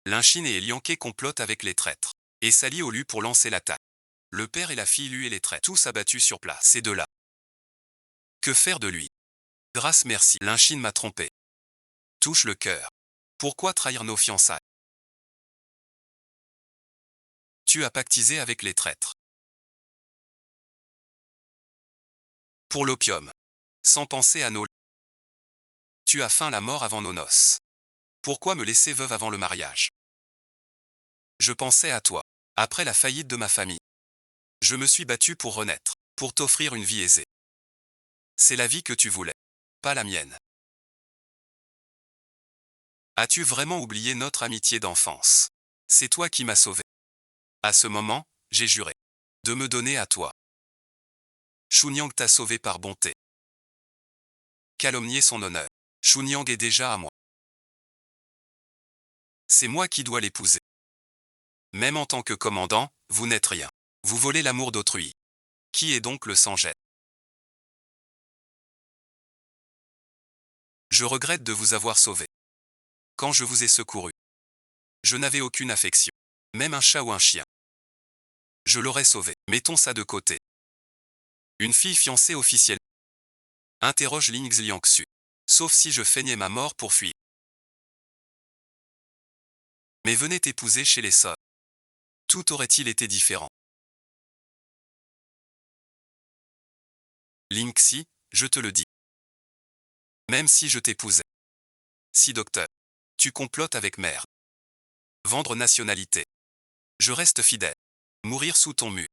Lynchine et Elianke complotent avec les traîtres. Et s'allient au Lu pour lancer l'attaque. Le père et la fille Lu et les traîtres, tous abattus sur place. Ces deux-là. Que faire de lui? Grâce merci. Lynchine m'a trompé. Touche le cœur. Pourquoi trahir nos fiançailles? Tu as pactisé avec les traîtres. Pour l'opium. Sans penser à nos... Tu as feint la mort avant nos noces. Pourquoi me laisser veuve avant le mariage? Je pensais à toi. Après la faillite de ma famille. Je me suis battu pour renaître. Pour t'offrir une vie aisée. C'est la vie que tu voulais. Pas la mienne. As-tu vraiment oublié notre amitié d'enfance? C'est toi qui m'as sauvé. À ce moment, j'ai juré. De me donner à toi. Chunyang t'a sauvé par bonté. Calomnier son honneur. Chunyang est déjà à moi. C'est moi qui dois l'épouser. Même en tant que commandant, vous n'êtes rien. Vous volez l'amour d'autrui. Qui est donc le sang-jette? Je regrette de vous avoir sauvé. Quand je vous ai secouru, je n'avais aucune affection. Même un chat ou un chien. Je l'aurais sauvé. Mettons ça de côté. Une fille fiancée officielle. Interroge Ling Xiangxu. Sauf si je feignais ma mort pour fuir. Mais venez t'épouser chez les Song. Tout aurait-il été différent? Ling Xi, je te le dis. Même si je t'épousais. Si docteur. Tu complotes avec mère. Vendre nationalité. Je reste fidèle. Mourir sous ton mur.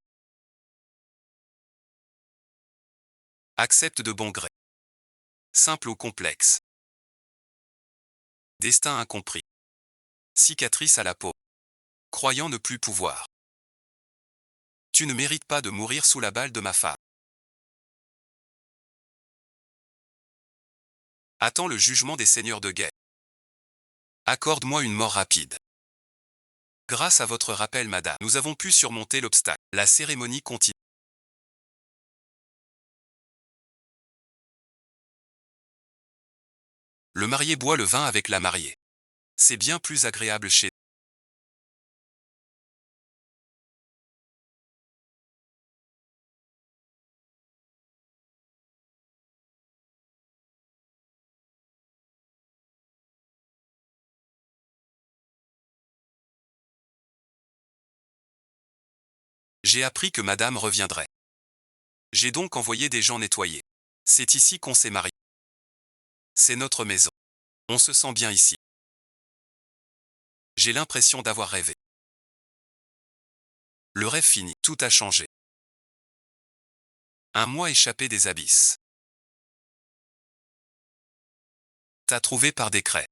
Accepte de bon gré. Simple ou complexe. Destin incompris. Cicatrice à la peau. Croyant ne plus pouvoir. Tu ne mérites pas de mourir sous la balle de ma femme. Attends le jugement des seigneurs de guerre. Accorde-moi une mort rapide. Grâce à votre rappel, madame, nous avons pu surmonter l'obstacle. La cérémonie continue. Le marié boit le vin avec la mariée. C'est bien plus agréable chez nous. J'ai appris que madame reviendrait. J'ai donc envoyé des gens nettoyer. C'est ici qu'on s'est marié. C'est notre maison. On se sent bien ici. J'ai l'impression d'avoir rêvé. Le rêve fini, tout a changé. Un mois échappé des abysses. T'as trouvé par décret.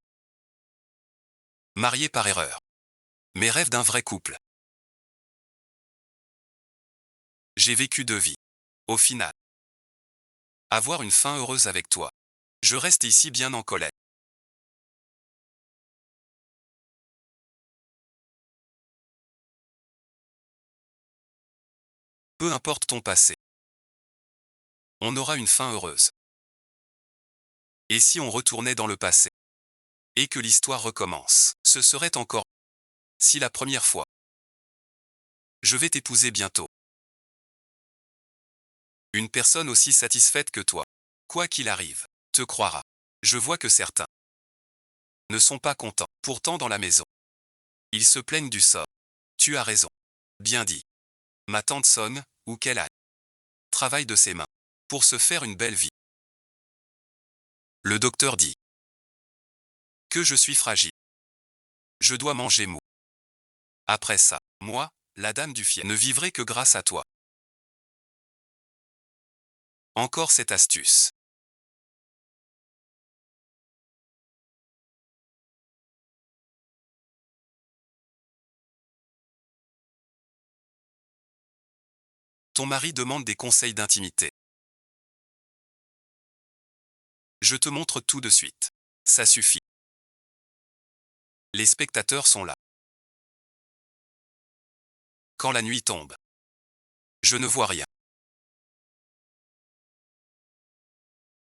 Marié par erreur. Mes rêves d'un vrai couple. J'ai vécu 2 vies. Au final. Avoir une fin heureuse avec toi. Je reste ici bien en colère. Peu importe ton passé. On aura une fin heureuse. Et si on retournait dans le passé? Et que l'histoire recommence? Ce serait encore... Si la première fois. Je vais t'épouser bientôt. Une personne aussi satisfaite que toi. Quoi qu'il arrive, te croira. Je vois que certains ne sont pas contents. Pourtant dans la maison. Ils se plaignent du sort. Tu as raison. Bien dit. Ma tante Son, où qu'elle aille. Travaille de ses mains. Pour se faire une belle vie. Le docteur dit. Que je suis fragile. Je dois manger mou. Après ça, moi, la dame du fiel, ne vivrai que grâce à toi. Encore cette astuce. Ton mari demande des conseils d'intimité. Je te montre tout de suite. Ça suffit. Les spectateurs sont là. Quand la nuit tombe, je ne vois rien.